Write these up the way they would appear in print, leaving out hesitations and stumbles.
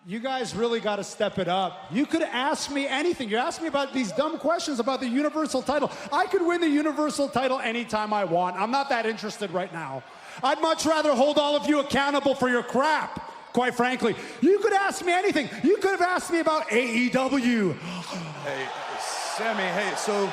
You guys really got to step it up. You could ask me anything. You asked me about these dumb questions about the Universal title. I could win the Universal title anytime I want. I'm not that interested right now. I'd much rather hold all of you accountable for your crap, quite frankly. You could ask me anything. You could have asked me about AEW. Hey, Sammy, hey, so...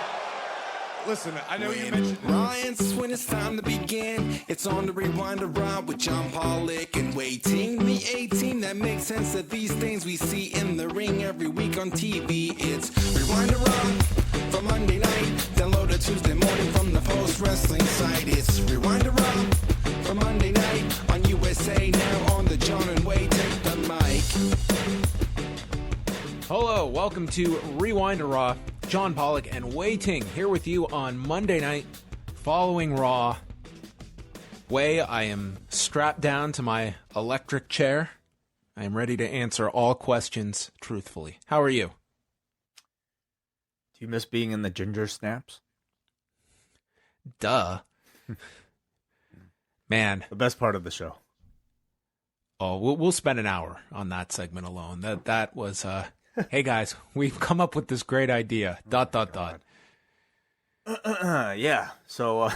Listen, I know you mentioned... Ryan's when it's time to begin. It's on the Rewind Raw with Jon Pollock and Wai Ting. The A-Team that makes sense of these things we see in the ring every week on TV. It's Rewind Raw for Monday night. Download it Tuesday morning from the Post Wrestling site. It's Rewind Raw for Monday night on USA Now on the Jon and Wai Take the mic. Hello, welcome to Rewind Raw. Jon Pollock and Wai Ting here with you on Monday night following Raw. Wai, I am strapped down to my electric chair. I am ready to answer all questions truthfully. How are you? Do you miss being in the ginger snaps? Duh. Man. The best part of the show. Oh, we'll spend an hour on that segment alone. That was... Hey guys, we've come up with this great idea. ... Yeah, so...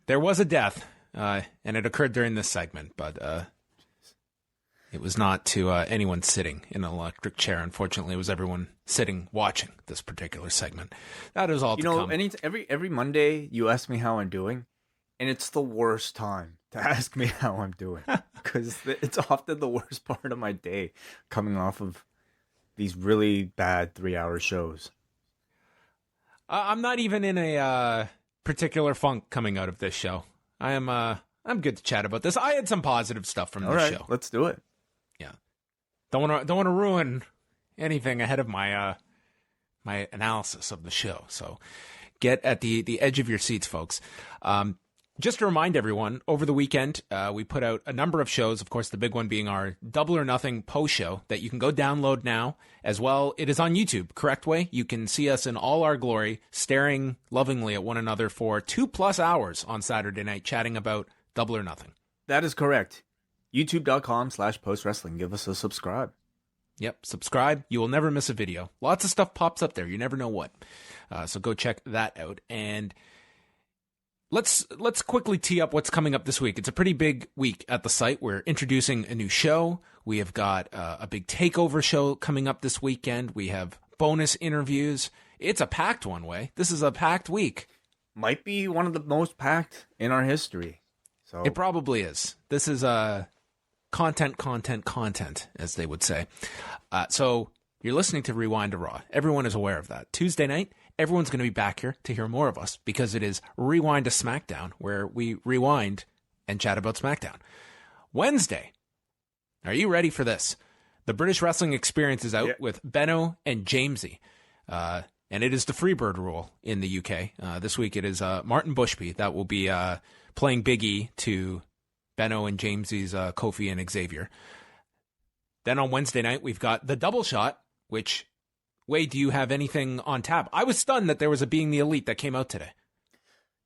There was a death, and it occurred during this segment, but it was not to anyone sitting in an electric chair. Unfortunately, it was everyone sitting watching this particular segment. That is all to come. Every Monday you ask me how I'm doing, and it's the worst time to ask me how I'm doing. Because it's often the worst part of my day, coming off of these really bad 3-hour shows. I'm not even in a particular funk coming out of this show. I'm good to chat about this. I had some positive stuff from this show. Let's do it. Yeah, don't want to ruin anything ahead of my my analysis of the show. So get at the edge of your seats, folks. Just to remind everyone, over the weekend, we put out a number of shows, of course, the big one being our Double or Nothing post show that you can go download now as well. It is on YouTube, correct, Wai? You can see us in all our glory, staring lovingly at one another for 2+ hours on Saturday night, chatting about Double or Nothing. That is correct. YouTube.com/postwrestling. Give us a subscribe. Yep, subscribe. You will never miss a video. Lots of stuff pops up there. You never know what. So go check that out. And Let's quickly tee up what's coming up this week. It's a pretty big week at the site. We're introducing a new show. We have got a big takeover show coming up this weekend. We have bonus interviews. It's a packed one, Wai. This is a packed week. Might be one of the most packed in our history. So it probably is. This is content, as they would say. So you're listening to Rewind to Raw. Everyone is aware of that. Tuesday night, everyone's going to be back here to hear more of us because it is Rewind to SmackDown, where we rewind and chat about SmackDown. Wednesday, are you ready for this? The British Wrestling Experience is out with Benno and Jamesy, and it is the Freebird rule in the UK. This week it is Martin Bushby that will be playing Big E to Benno and Jamesy's Kofi and Xavier. Then on Wednesday night, we've got the Double Shot, which... Wai, do you have anything on tap? I was stunned that there was a Being the Elite that came out today.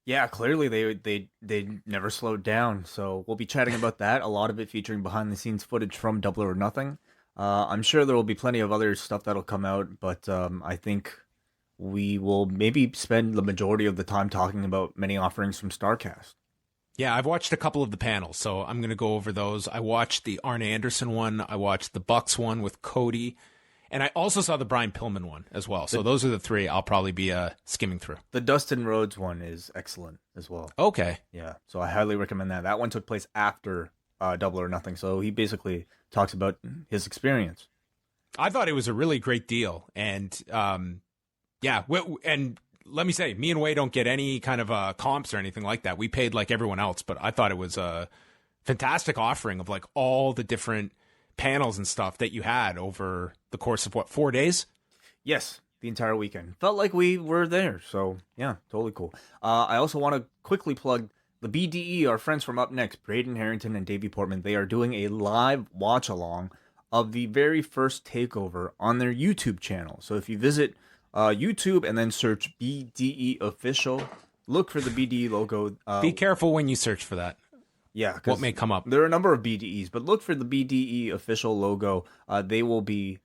Yeah, clearly they never slowed down. So we'll be chatting about that. A lot of it featuring behind the scenes footage from Double or Nothing. I'm sure there will be plenty of other stuff that'll come out, but I think we will maybe spend the majority of the time talking about many offerings from Starrcast. Yeah, I've watched a couple of the panels, so I'm going to go over those. I watched the Arn Anderson one. I watched the Bucks one with Cody. And I also saw the Brian Pillman one as well. So those are the three I'll probably be skimming through. The Dustin Rhodes one is excellent as well. Okay. Yeah, so I highly recommend that. That one took place after Double or Nothing. So he basically talks about his experience. I thought it was a really great deal. And yeah, and let me say, me and Wai don't get any kind of comps or anything like that. We paid like everyone else. But I thought it was a fantastic offering of like all the different panels and stuff that you had over the course of 4 days? Yes, the entire weekend. Felt like we were there. So yeah, totally cool. I also want to quickly plug the BDE, our friends from Up Next, Braden Harrington and Davey Portman. They are doing a live watch along of the very first takeover on their YouTube channel. So if you visit YouTube and then search BDE official, look for the BDE logo. Be careful when you search for that. Yeah, what may come up. There are a number of BDEs, but look for the BDE official logo. They will be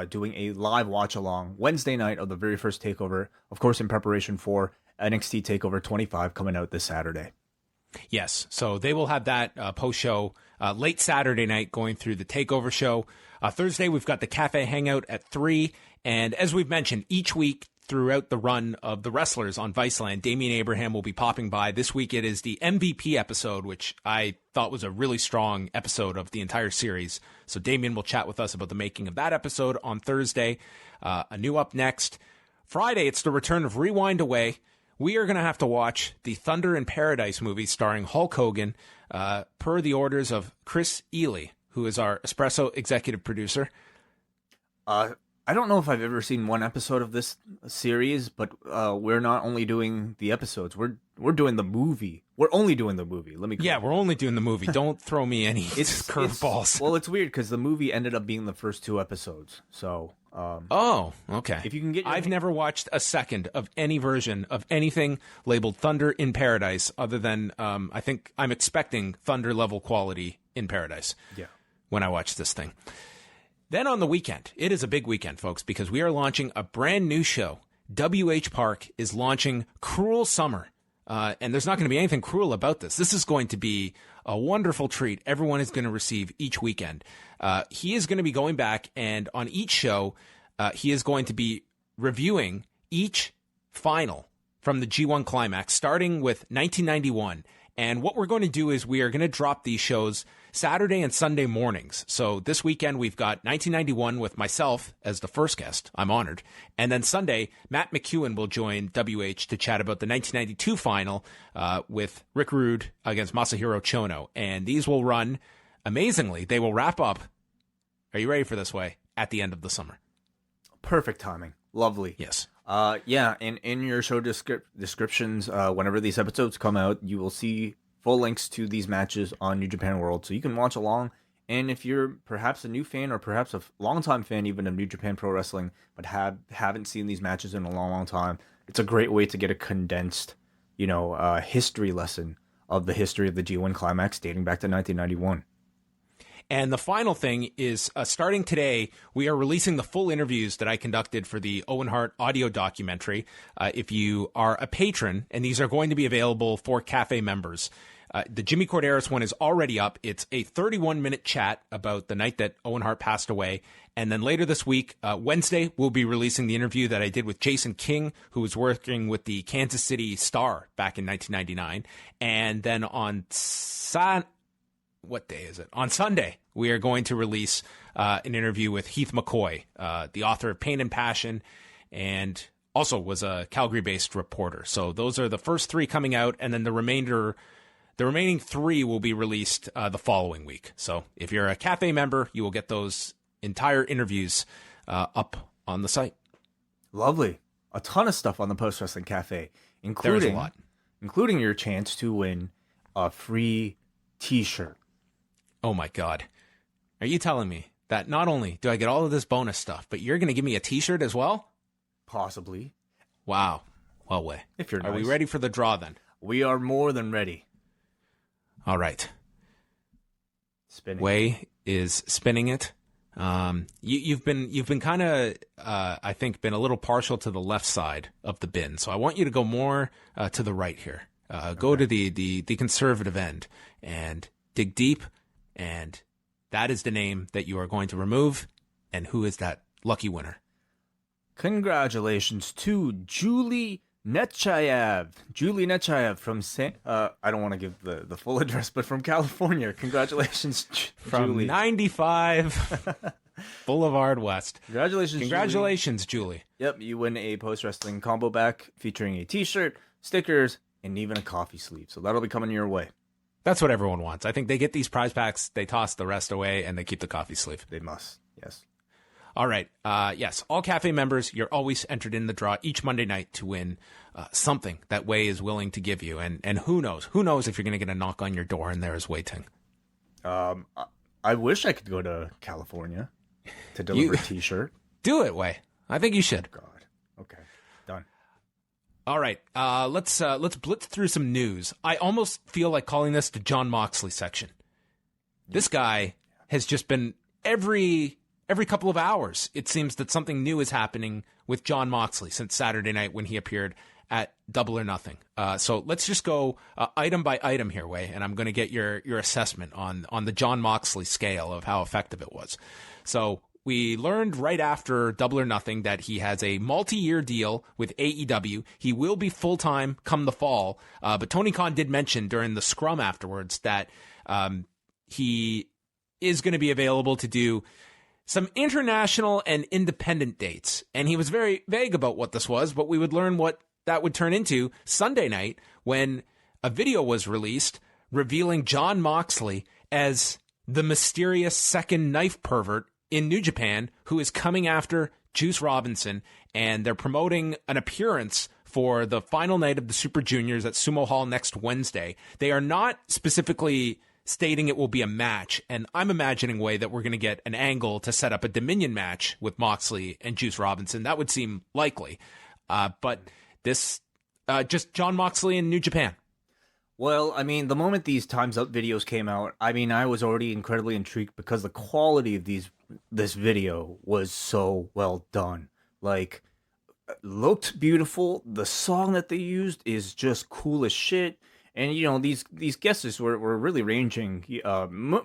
doing a live watch along Wednesday night of the very first takeover, of course, in preparation for NXT Takeover 25 coming out this Saturday. Yes, so they will have that post-show late Saturday night going through the takeover show. Thursday, we've got the Café Hangout at 3, and as we've mentioned, each week throughout the run of the wrestlers on Viceland, Damian Abraham will be popping by. This week it is the MVP episode, which I thought was a really strong episode of the entire series. So Damian will chat with us about the making of that episode on Thursday. A new up next. Friday, it's the return of Rewind Away. We are going to have to watch the Thunder in Paradise movie starring Hulk Hogan per the orders of Chris Ely, who is our Espresso executive producer. I don't know if I've ever seen one episode of this series, but we're not only doing the episodes. We're doing the movie. We're only doing the movie. We're only doing the movie. Don't throw me any curveballs. Well, it's weird because the movie ended up being the first 2 episodes. So. Okay. If you can get, I've never watched a second of any version of anything labeled Thunder in Paradise, other than I think I'm expecting Thunder level quality in Paradise. Yeah. When I watch this thing. Then on the weekend, it is a big weekend, folks, because we are launching a brand new show. WH Park is launching Cruel Summer. And there's not going to be anything cruel about this. This is going to be a wonderful treat everyone is going to receive each weekend. He is going to be going back, and on each show, he is going to be reviewing each final from the G1 Climax, starting with 1991. And what we're going to do is we are going to drop these shows Saturday and Sunday mornings. So this weekend, we've got 1991 with myself as the first guest. I'm honored. And then Sunday, Matt McEwen will join WH to chat about the 1992 final with Rick Rude against Masahiro Chono. And these will run, amazingly, they will wrap up. Are you ready for this, Way? At the end of the summer. Perfect timing. Lovely. Yes. Yeah, and in your show descriptions, whenever these episodes come out, you will see full links to these matches on New Japan World, so you can watch along. And if you're perhaps a new fan or perhaps a longtime fan even of New Japan Pro Wrestling, but haven't seen these matches in a long time, it's a great way to get a condensed, history lesson of the history of the G1 Climax dating back to 1991. And the final thing is, starting today, we are releasing the full interviews that I conducted for the Owen Hart audio documentary. If you are a patron, and these are going to be available for Café members. The Jimmy Corderas one is already up. It's a 31-minute chat about the night that Owen Hart passed away. And then later this week, Wednesday, we'll be releasing the interview that I did with Jason King, who was working with the Kansas City Star back in 1999. And then on what day is it? On Sunday, we are going to release an interview with Heath McCoy, the author of Pain and Passion, and also was a Calgary-based reporter. So those are the first 3 coming out, and then the remaining 3 will be released the following week. So if you're a Café member, you will get those entire interviews up on the site. Lovely. A ton of stuff on the Post Wrestling Cafe, including your chance to win a free T-shirt. Oh my God. Are you telling me that not only do I get all of this bonus stuff, but you're going to give me a T-shirt as well? Possibly. Wow. Well, Way. If you're Are we nice. ready for the draw then? We are more than ready. All right. Spinning. Way is spinning it. You've been kind of, I think, been a little partial to the left side of the bin. So I want you to go more to the right here. Go to the conservative end and dig deep. And that is the name that you are going to remove. And who is that lucky winner? Congratulations to Julie Nechayev. Julie Nechayev from I don't want to give the full address, but from California. Congratulations, from Julie. 95 Boulevard West. Congratulations, Julie. Yep, you win a Post Wrestling combo pack featuring a T-shirt, stickers, and even a coffee sleeve. So that'll be coming your way. That's what everyone wants. I think they get these prize packs, they toss the rest away, and they keep the coffee sleeve. They must, yes. All right. Yes, all Café members, you're always entered in the draw each Monday night to win something that Way is willing to give you. And who knows? Who knows if you're going to get a knock on your door and there is Wai Ting. I wish I could go to California to deliver a T-shirt. Do it, Way. I think you should. God. Okay. Done. All right, let's blitz through some news. I almost feel like calling this the Jon Moxley section. This guy has just been every couple of hours, it seems that something new is happening with Jon Moxley since Saturday night when he appeared at Double or Nothing. So let's just go item by item here, Wai, and I'm going to get your assessment on the Jon Moxley scale of how effective it was. So we learned right after Double or Nothing that he has a multi-year deal with AEW. He will be full-time come the fall, but Tony Khan did mention during the scrum afterwards that he is going to be available to do some international and independent dates. And he was very vague about what this was, but we would learn what that would turn into Sunday night when a video was released revealing Jon Moxley as the mysterious second knife pervert in New Japan who is coming after Juice Robinson. And they're promoting an appearance for the final night of the Super Juniors at Sumo Hall next Wednesday. They are not specifically stating it will be a match, and I'm imagining, Wai, that we're going to get an angle to set up a Dominion match with Moxley and Juice Robinson. That would seem likely. But this, just Jon Moxley in New Japan. Well, I mean, the moment these Time's Up videos came out, I mean, I was already incredibly intrigued because the quality of this video was so well done. Like, looked beautiful. The song that they used is just cool as shit. And, you know, these guesses were really ranging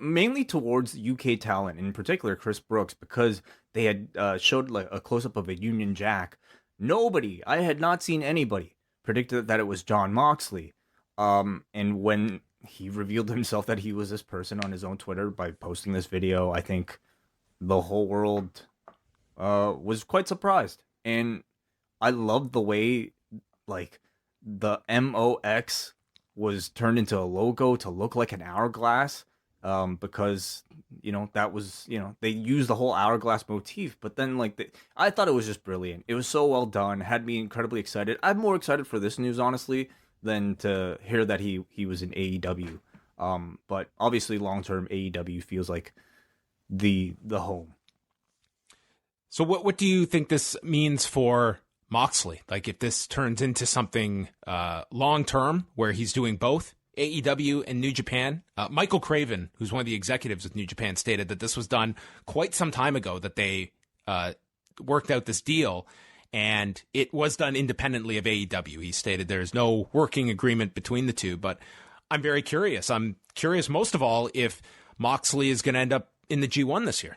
mainly towards UK talent, in particular Chris Brooks, because they had showed like a close-up of a Union Jack. I had not seen anybody predicted that it was Jon Moxley. And when he revealed himself that he was this person on his own Twitter by posting this video, I think the whole world was quite surprised. And I loved the way, like, the MOX was turned into a logo to look like an hourglass, because, you know, that was, you know, they used the whole hourglass motif, but then, like, I thought it was just brilliant. It was so well done, had me incredibly excited. I'm more excited for this news, honestly, than to hear that he was in AEW. But obviously, long-term AEW feels like the home. So what do you think this means for Moxley? Like, if this turns into something long-term where he's doing both AEW and New Japan. Michael Craven, who's one of the executives with New Japan, stated that this was done quite some time ago, that they worked out this deal, and it was done independently of AEW. He stated there's no working agreement between the two, but I'm very curious. I'm curious most of all if Moxley is going to end up in the G1 this year.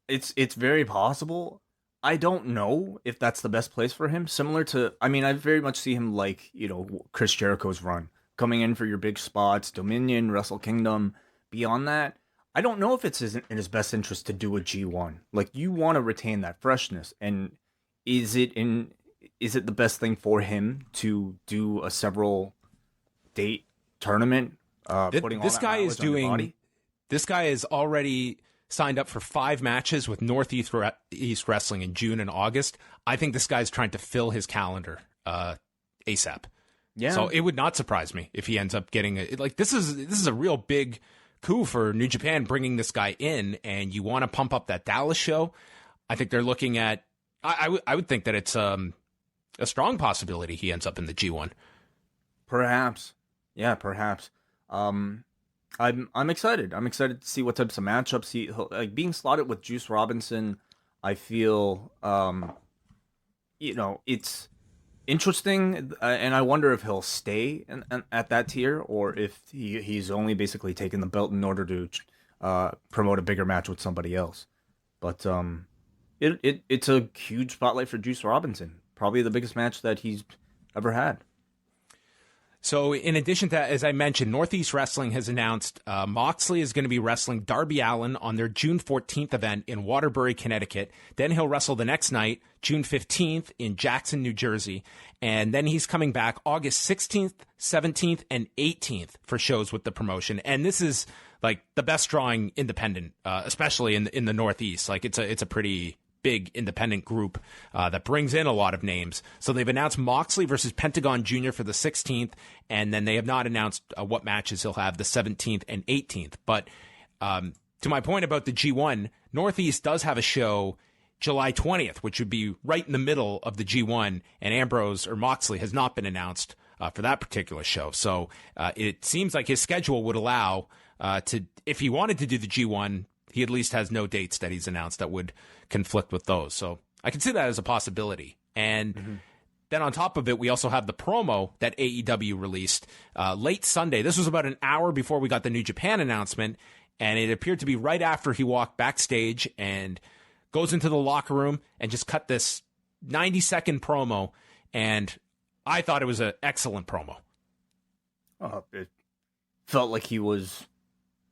It's very possible. I don't know if that's the best place for him. Similar to, I mean, I very much see him like, you know, Chris Jericho's run. Coming in for your big spots, Dominion, Wrestle Kingdom. Beyond that, I don't know if it's in his best interest to do a G1. Like, you want to retain that freshness. And is it the best thing for him to do a several date tournament? Putting all this that guy is mileage on your body? doing. This guy is already signed up for 5 matches with Northeast Wrestling in June and August. I think this guy's trying to fill his calendar ASAP. Yeah. So it would not surprise me if he ends up getting this is a real big coup for New Japan bringing this guy in, and you want to pump up that Dallas show. I think they're looking at. I would think that it's a strong possibility he ends up in the G1. Perhaps, yeah, perhaps. I'm excited. I'm excited to see what types of matchups like being slotted with Juice Robinson. I feel, it's interesting, and I wonder if he'll stay at that tier, or if he's only basically taking the belt in order to promote a bigger match with somebody else. But it's a huge spotlight for Juice Robinson. Probably the biggest match that he's ever had. So in addition to that, as I mentioned, Northeast Wrestling has announced Moxley is going to be wrestling Darby Allin on their June 14th event in Waterbury, Connecticut. Then he'll wrestle the next night, June 15th, in Jackson, New Jersey. And then he's coming back August 16th, 17th, and 18th for shows with the promotion. And this is like the best drawing independent, especially in the Northeast. Like it's a pretty big independent group that brings in a lot of names. So they've announced Moxley versus Pentagon Jr. for the 16th, and then they have not announced what matches he'll have the 17th and 18th. But to my point about the G1, Northeast does have a show July 20th, which would be right in the middle of the G1, and Ambrose or Moxley has not been announced for that particular show. So it seems like his schedule would allow if he wanted to do the G1, he at least has no dates that he's announced that would conflict with those. So I can see that as a possibility. And then on top of it, we also have the promo that AEW released late Sunday. This was about an hour before we got the New Japan announcement, and it appeared to be right after he walked backstage and goes into the locker room and just cut this 90-second promo, and I thought it was an excellent promo. It felt like he was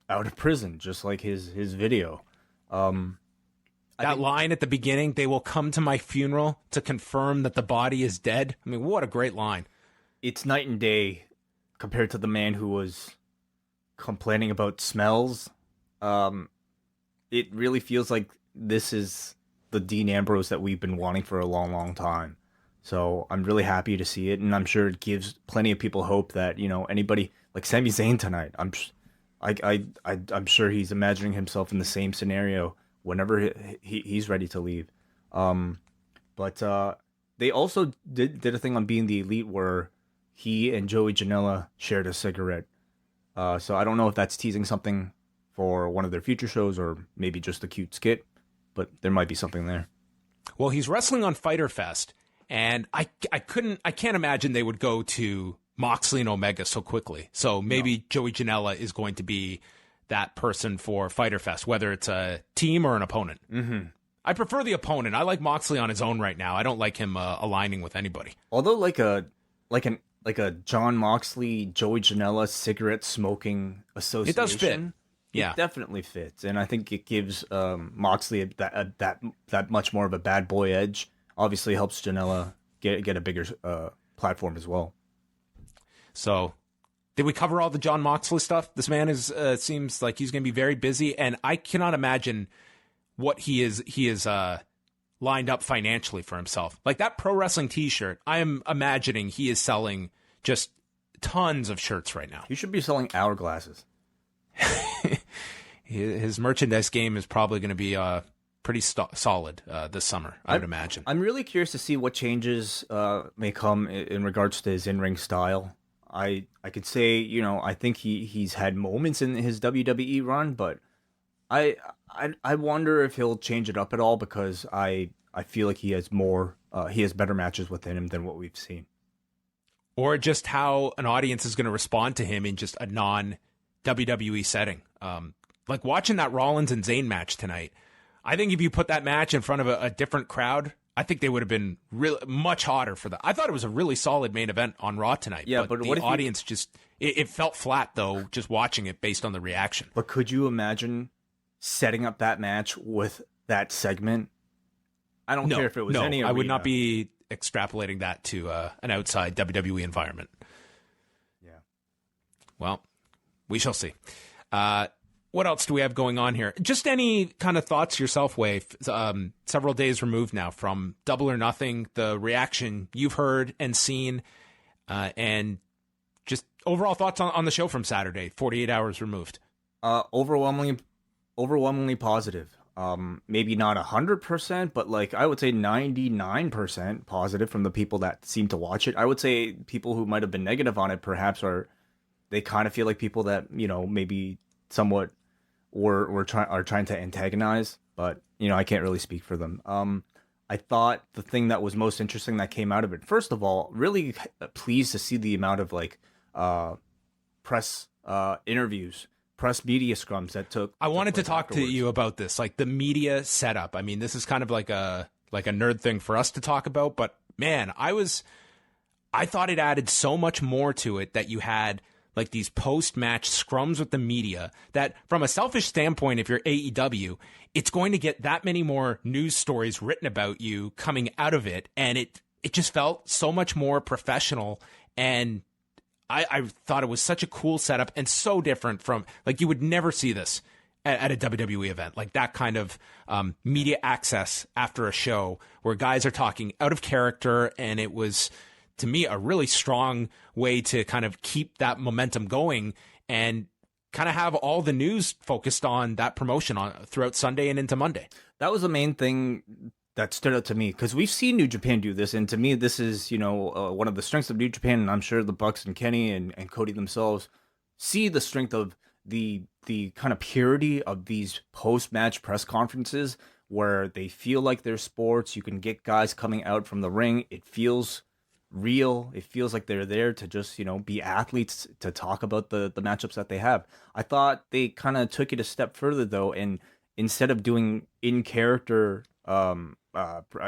out of prison, just like his video. That line at the beginning, "They will come to my funeral to confirm that the body is dead." I mean, what a great line. It's night and day compared to the man who was complaining about smells. It really feels like this is the Dean Ambrose that we've been wanting for a long, long time. So I'm really happy to see it, and I'm sure it gives plenty of people hope that, anybody like Sami Zayn tonight, I'm sure he's imagining himself in the same scenario whenever he's ready to leave. But they also did a thing on Being the Elite where he and Joey Janela shared a cigarette. So I don't know if that's teasing something for one of their future shows or maybe just a cute skit, but there might be something there. Well, he's wrestling on Fyter Fest, and I can't imagine they would go to Moxley and Omega so quickly. So maybe Joey Janela is going to be that person for Fyter Fest, whether it's a team or an opponent. Mm-hmm. I prefer the opponent. I like Moxley on his own right now. I don't like him aligning with anybody. Although like a Jon Moxley, Joey Janela cigarette smoking association, it does fit. Yeah, it definitely fits, and I think it gives Moxley that much more of a bad boy edge. Obviously, helps Janela get a bigger platform as well. So, did we cover all the Jon Moxley stuff? This man seems like he's going to be very busy, and I cannot imagine what he is lined up financially for himself. Like that pro wrestling T-shirt, I am imagining he is selling just tons of shirts right now. He should be selling hourglasses. His merchandise game is probably going to be pretty solid this summer, I would imagine. I'm really curious to see what changes may come in regards to his in-ring style. I could say, I think he's had moments in his WWE run, but I wonder if he'll change it up at all, because I feel like he has better matches within him than what we've seen. Or just how an audience is going to respond to him in just a non-WWE setting. Like watching that Rollins and Zayn match tonight, I think if you put that match in front of a different crowd, I think they would have been really much hotter for that. I thought it was a really solid main event on Raw tonight. Yeah, but the audience it felt flat, though, just watching it based on the reaction. But could you imagine setting up that match with that segment? I don't care if it was any arena. I would not be extrapolating that to an outside WWE environment. Yeah. Well, we shall see. What else do we have going on here? Just any kind of thoughts yourself, Wai? Several days removed now from Double or Nothing, the reaction you've heard and seen, and just overall thoughts on the show from Saturday, 48 hours removed. Overwhelmingly positive. Maybe not 100%, but I would say 99% positive from the people that seem to watch it. I would say people who might have been negative on it perhaps they kind of feel like people that, maybe somewhat are trying to antagonize, but I can't really speak for them. I thought the thing that was most interesting that came out of it, first of all, really pleased to see the amount of press interviews, press media scrums that took. I wanted to talk to you about this, like the media setup. I mean, this is kind of like a nerd thing for us to talk about, but man, I thought it added so much more to it that you had like these post-match scrums with the media that from a selfish standpoint, if you're AEW, it's going to get that many more news stories written about you coming out of it. And it just felt so much more professional. And I thought it was such a cool setup and so different from, like, you would never see this at a WWE event, like that kind of media access after a show where guys are talking out of character. And it was, to me, a really strong way to kind of keep that momentum going and kind of have all the news focused on that promotion throughout Sunday and into Monday. That was the main thing that stood out to me, because we've seen New Japan do this, and to me, this is, one of the strengths of New Japan, and I'm sure the Bucks and Kenny and Cody themselves see the strength of the kind of purity of these post-match press conferences where they feel like they're sports. You can get guys coming out from the ring. It feels real. It feels like they're there to just, be athletes, to talk about the matchups that they have. I thought they kind of took it a step further, though, and instead of doing in-character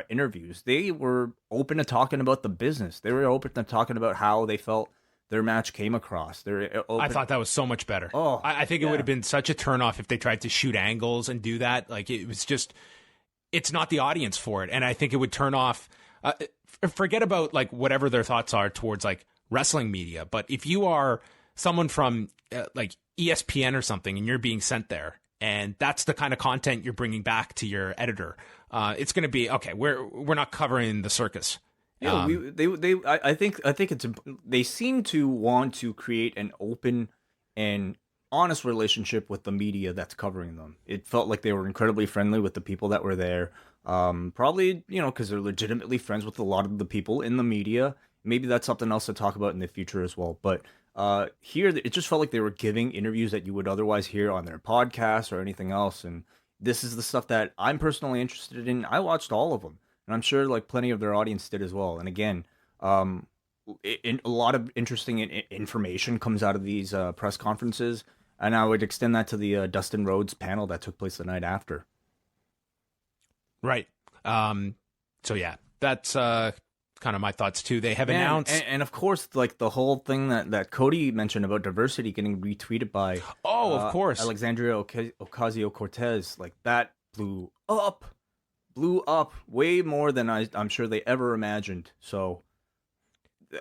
interviews, they were open to talking about the business. They were open to talking about how they felt their match came across. I thought that was so much better. Oh, I think it would have been such a turnoff if they tried to shoot angles and do that. Like, it was just, it's not the audience for it. And I think it would turn off, forget about like whatever their thoughts are towards like wrestling media. But if you are someone from like ESPN or something and you're being sent there, and that's the kind of content you're bringing back to your editor, it's going to be, okay, we're not covering the circus. Yeah, I think it's, they seem to want to create an open and honest relationship with the media that's covering them. It felt like they were incredibly friendly with the people that were there. Probably, because they're legitimately friends with a lot of the people in the media. Maybe that's something else to talk about in the future as well. But here, it just felt like they were giving interviews that you would otherwise hear on their podcast or anything else. And this is the stuff that I'm personally interested in. I watched all of them. And I'm sure like plenty of their audience did as well. And again, a lot of interesting information comes out of these press conferences. And I would extend that to the Dustin Rhodes panel that took place the night after. Right. So yeah, that's kind of my thoughts too. They have announced, and of course, like the whole thing that Cody mentioned about diversity getting retweeted by of course, Alexandria Ocasio-Cortez, like that blew up way more than I'm sure they ever imagined. So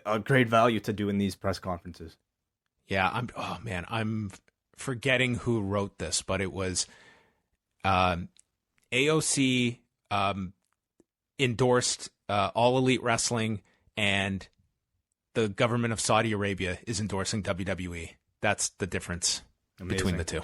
a great value to do in these press conferences. Yeah, I'm forgetting who wrote this, but it was AOC endorsed All Elite Wrestling, and the government of Saudi Arabia is endorsing WWE. That's the difference between the two.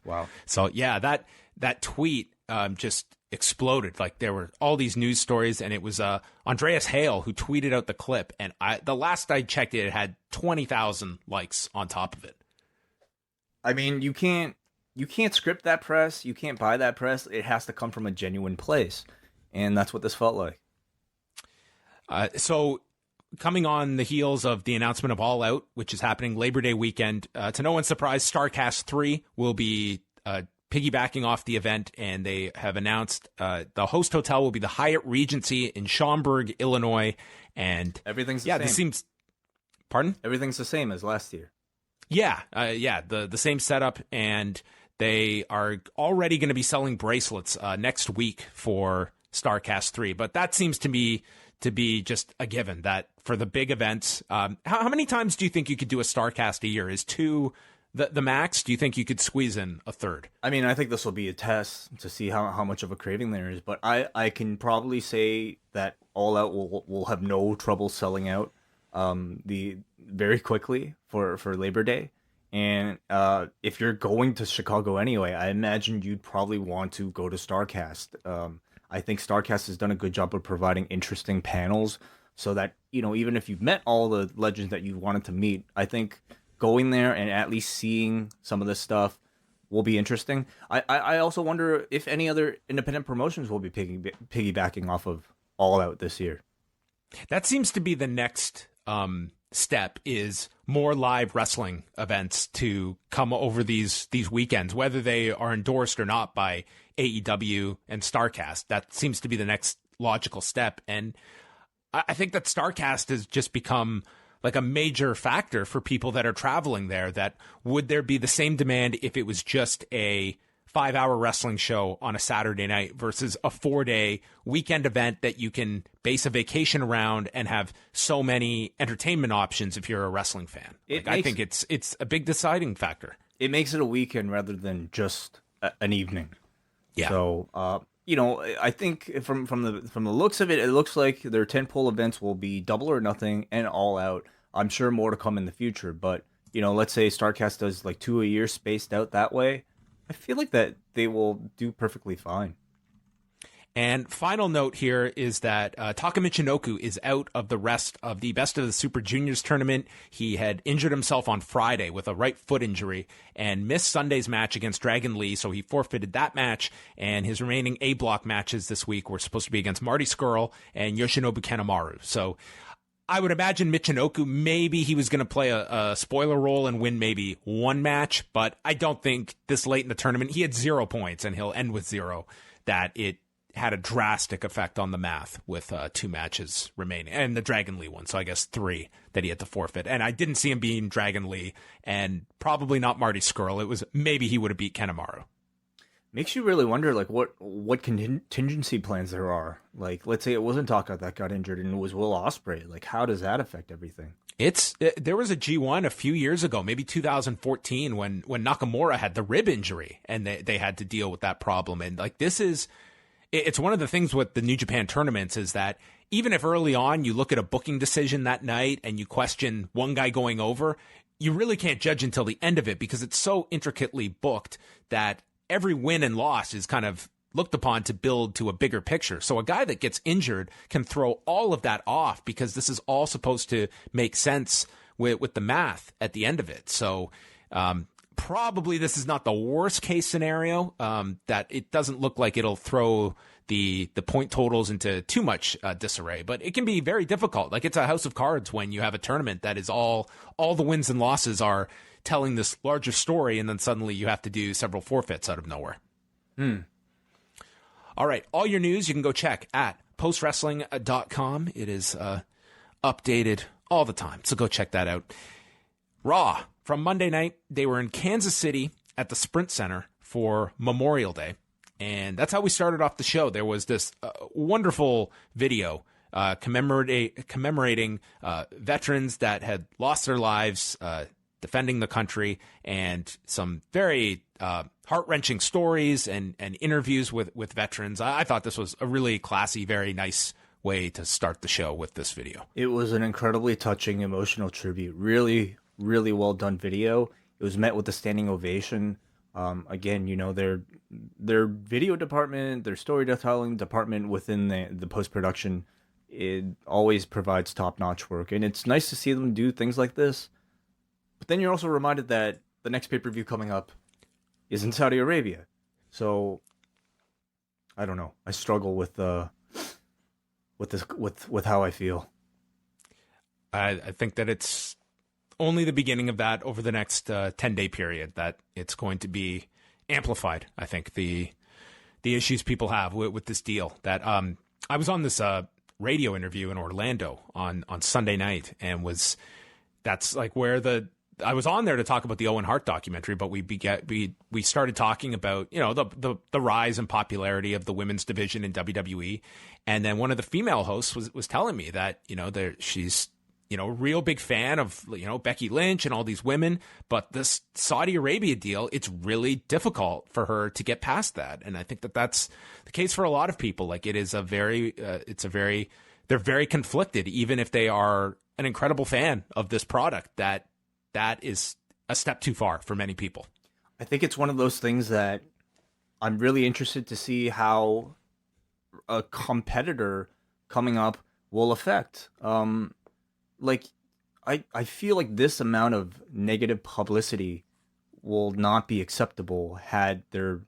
Wow. So yeah, that tweet just exploded. Like, there were all these news stories, and it was Andreas Hale who tweeted out the clip, and the last I checked it had 20,000 likes on top of it. I mean, you can't script that press, you can't buy that press. It has to come from a genuine place, and that's what this felt like. So coming on the heels of the announcement of All Out, which is happening Labor Day weekend, to no one's surprise, Starrcast III will be piggybacking off the event, and they have announced the host hotel will be the Hyatt Regency in Schaumburg, Illinois, and everything's the same. This seems. Pardon? Everything's the same as last year. Yeah, the same setup, and they are already going to be selling bracelets next week for Starrcast III, but that seems to me to be just a given that for the big events. How many times do you think you could do a Starrcast a year? Is 2 the max? Do you think you could squeeze in a third? I mean, I think this will be a test to see how much of a craving there is, but I can probably say that All Out will have no trouble selling out very quickly for Labor Day. And if you're going to Chicago anyway, I imagine you'd probably want to go to Starrcast. I think Starrcast has done a good job of providing interesting panels so that, even if you've met all the legends that you wanted to meet, I think going there and at least seeing some of this stuff will be interesting. I also wonder if any other independent promotions will be piggybacking off of All Out this year. That seems to be the next step, is more live wrestling events to come over these weekends, whether they are endorsed or not by AEW and Starrcast. That seems to be the next logical step. And I think that Starrcast has just become like a major factor for people that are traveling there. That would there be the same demand if it was just a 5-hour wrestling show on a Saturday night versus a 4-day weekend event that you can base a vacation around and have so many entertainment options if you're a wrestling fan? I think it's a big deciding factor. It makes it a weekend rather than just an evening. Yeah. So, I think from the looks of it, it looks like their tentpole events will be Double or Nothing and All Out. I'm sure more to come in the future, but let's say Starrcast does like 2 a year spaced out that way. I feel like that they will do perfectly fine. And final note here is that Taka Michinoku is out of the rest of the Best of the Super Juniors tournament. He had injured himself on Friday with a right foot injury and missed Sunday's match against Dragon Lee, so he forfeited that match. And his remaining A-block matches this week were supposed to be against Marty Scurll and Yoshinobu Kanemaru. So I would imagine Michinoku, maybe he was going to play a spoiler role and win maybe one match, but I don't think this late in the tournament, he had 0 points and he'll end with 0, that it had a drastic effect on the math with 2 matches remaining and the Dragon Lee one. So I guess 3 that he had to forfeit. And I didn't see him being Dragon Lee and probably not Marty Scurll. It was maybe he would have beat Kanemaru. Makes you really wonder, like, what contingency plans there are. Like, let's say it wasn't Taka that got injured and it was Will Ospreay. Like, how does that affect everything? There was a G1 a few years ago, maybe 2014, when Nakamura had the rib injury and they had to deal with that problem. And like, it's one of the things with the New Japan tournaments is that even if early on you look at a booking decision that night and you question one guy going over, you really can't judge until the end of it because it's so intricately booked that every win and loss is kind of looked upon to build to a bigger picture. So a guy that gets injured can throw all of that off because this is all supposed to make sense with the math at the end of it. So probably this is not the worst case scenario, that it doesn't look like it'll throw the point totals into too much disarray, but it can be very difficult. Like, it's a house of cards when you have a tournament that is all the wins and losses are telling this larger story, and then suddenly you have to do several forfeits out of nowhere. All right, all your news you can go check at postwrestling.com. It is updated all the time, so go check that out. Raw from Monday night, they were in Kansas City at the Sprint Center for Memorial Day. And that's how we started off the show. There was this wonderful video commemorating veterans that had lost their lives defending the country, and some very heart-wrenching stories and interviews with veterans. I thought this was a really classy, very nice way to start the show with this video. It was an incredibly touching, emotional tribute. Really, really well done video. It was met with a standing ovation. Again, you know, their video department, their storytelling department within the post-production, it always provides top-notch work. And it's nice to see them do things like this. But then you're also reminded that the next pay-per-view coming up is in Saudi Arabia. So, I don't know. I struggle with how I feel. I think that it's only the beginning of that over the next 10-day period that it's going to be amplified. I think the issues people have with this deal. That I was on this radio interview in Orlando on Sunday night, and that's like where I was on there to talk about the Owen Hart documentary, but we started talking about, you know, the rise and popularity of the women's division in WWE, and then one of the female hosts was telling me that, you know, she's, you know, a real big fan of, you know, Becky Lynch and all these women, but this Saudi Arabia deal, it's really difficult for her to get past that. And I think that that's the case for a lot of people. Like, it is they're very conflicted, even if they are an incredible fan of this product, that is a step too far for many people. I think it's one of those things that I'm really interested to see how a competitor coming up will affect. Like, I feel like this amount of negative publicity will not be acceptable had there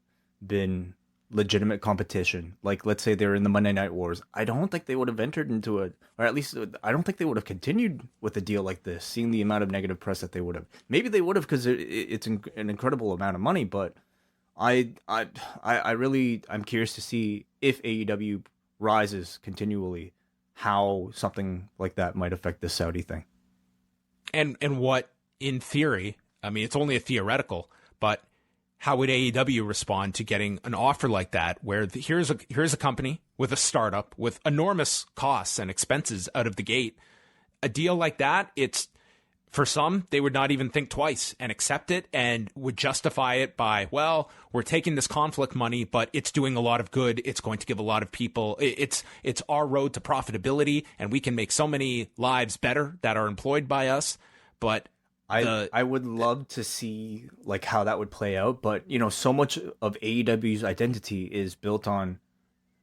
been legitimate competition. Like, let's say they're in the Monday Night Wars. I don't think they would have entered into it, or at least I don't think they would have continued with a deal like this, seeing the amount of negative press that they would have. Maybe they would have because it's an incredible amount of money, but I'm curious to see if AEW rises continually, how something like that might affect this Saudi thing. And what, in theory, I mean, it's only a theoretical, but how would AEW respond to getting an offer like that, where here's a company with a startup with enormous costs and expenses out of the gate? A deal like that, it's, for some, they would not even think twice and accept it and would justify it by, well, we're taking this conflict money, but it's doing a lot of good. It's going to give a lot of people, it's our road to profitability, and we can make so many lives better that are employed by us. But I would love to see like how that would play out, but you know, so much of AEW's identity is built on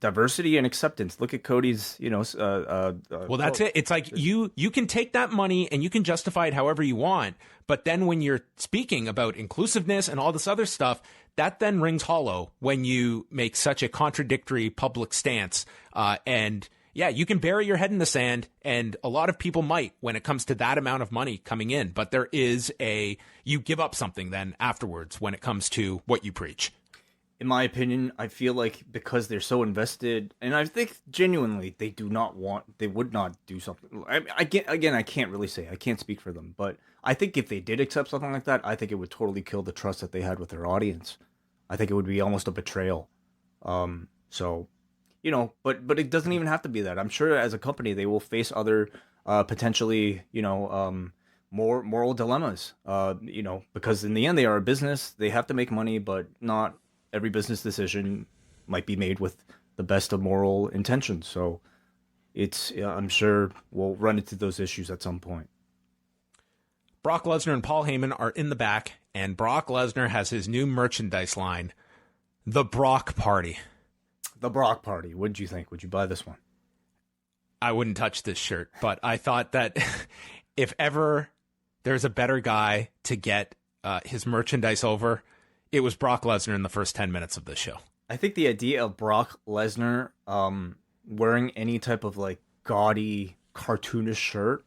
diversity and acceptance. Look at Cody's, well, that's it. It's like you can take that money and you can justify it however you want. But then when you're speaking about inclusiveness and all this other stuff, that then rings hollow when you make such a contradictory public stance. And yeah, you can bury your head in the sand, and a lot of people might when it comes to that amount of money coming in. But there is you give up something then afterwards when it comes to what you preach. In my opinion, I feel like because they're so invested, and I think genuinely they would not do something. I can't really say, I can't speak for them, but I think if they did accept something like that, I think it would totally kill the trust that they had with their audience. I think it would be almost a betrayal. So, but it doesn't even have to be that. I'm sure as a company, they will face other potentially, more moral dilemmas, because in the end, they are a business. They have to make money, but not every business decision might be made with the best of moral intentions. So I'm sure we'll run into those issues at some point. Brock Lesnar and Paul Heyman are in the back, and Brock Lesnar has his new merchandise line, The Brock Party. The Brock Party. What did you think? Would you buy this one? I wouldn't touch this shirt, but I thought that if ever there's a better guy to get his merchandise over, it was Brock Lesnar in the first 10 minutes of this show. I think the idea of Brock Lesnar wearing any type of like gaudy, cartoonish shirt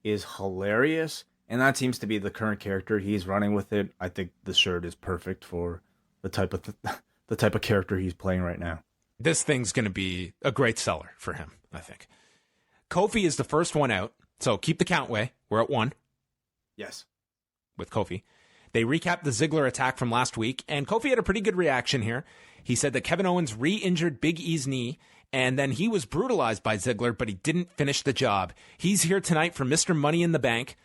is hilarious. And that seems to be the current character. He's running with it. I think the shirt is perfect for the type of character he's playing right now. This thing's going to be a great seller for him, I think. Kofi is the first one out, so keep the count way. We're at 1. Yes. With Kofi. They recapped the Ziggler attack from last week, and Kofi had a pretty good reaction here. He said that Kevin Owens re-injured Big E's knee, and then he was brutalized by Ziggler, but he didn't finish the job. He's here tonight for Mr. Money in the Bank,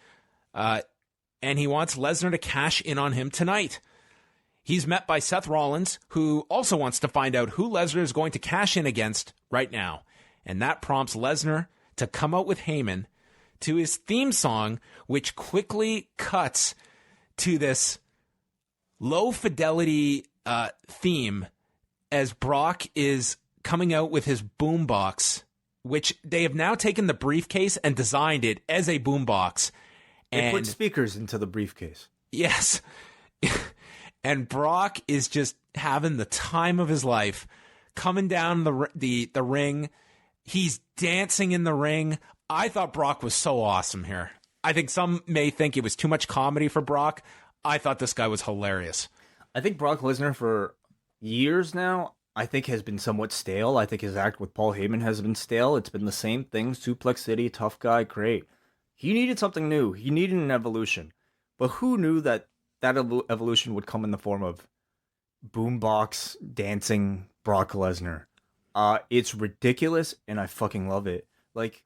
and he wants Lesnar to cash in on him tonight. He's met by Seth Rollins, who also wants to find out who Lesnar is going to cash in against right now. And that prompts Lesnar to come out with Heyman to his theme song, which quickly cuts to this low-fidelity theme as Brock is coming out with his boombox, which they have now taken the briefcase and designed it as a boombox. They put speakers into the briefcase. Yes. And Brock is just having the time of his life, coming down the ring. He's dancing in the ring. I thought Brock was so awesome here. I think some may think it was too much comedy for Brock. I thought this guy was hilarious. I think Brock Lesnar for years now, I think has been somewhat stale. I think his act with Paul Heyman has been stale. It's been the same thing. Suplex City, tough guy, great. He needed something new. He needed an evolution. But who knew that evolution would come in the form of boombox dancing Brock Lesnar? It's ridiculous, and I fucking love it. Like,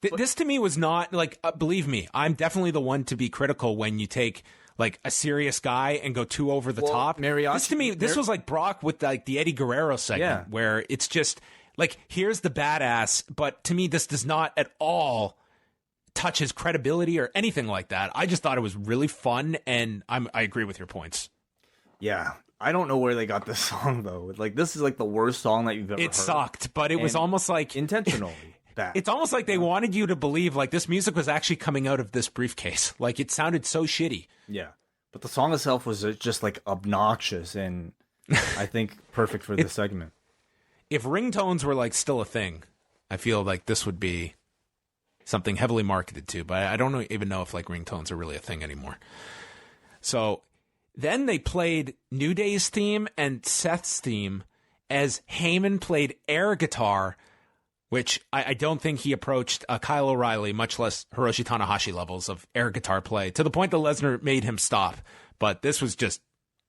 this to me was not like, believe me, I'm definitely the one to be critical when you take like a serious guy and go too over the top. This was like Brock with like the Eddie Guerrero segment, where it's just like, here's the badass, but to me, this does not at all touch his credibility or anything like that. I just thought it was really fun, and I agree with your points. Yeah. I don't know where they got this song, though. Like, this is like the worst song that you've ever heard. It sucked, but it was almost like intentionally bad. It's almost like they wanted you to believe like this music was actually coming out of this briefcase. Like, it sounded so shitty. Yeah. But the song itself was just like obnoxious, and I think perfect for this segment. If ringtones were like still a thing, I feel like this would be something heavily marketed to, but I don't even know if like ringtones are really a thing anymore. So then they played New Day's theme and Seth's theme as Heyman played air guitar, which I don't think he approached Kyle O'Reilly, much less Hiroshi Tanahashi levels of air guitar play, to the point that Lesnar made him stop. But this was just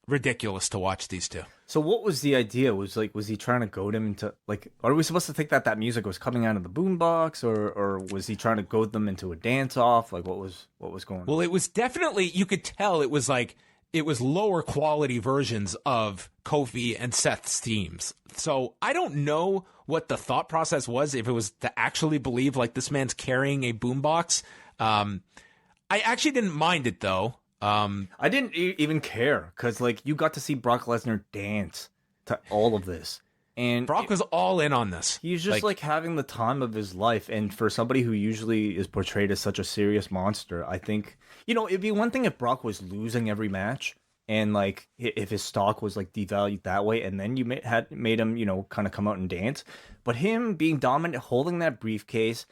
ridiculous to watch these two. So what was the idea? Was he trying to goad him into, like, are we supposed to think that music was coming out of the boombox, or was he trying to goad them into a dance off? Like, what was going on? Well, it was definitely, you could tell it was like, it was lower quality versions of Kofi and Seth's themes. So I don't know what the thought process was, if it was to actually believe like this man's carrying a boombox. I actually didn't mind it though. I didn't even care, because like you got to see Brock Lesnar dance to all of this, And Brock was all in on this. He's just like having the time of his life. And for somebody who usually is portrayed as such a serious monster, I think, it'd be one thing if Brock was losing every match and like if his stock was like devalued that way, and then you had made him, kind of come out and dance. But him being dominant, holding that briefcase,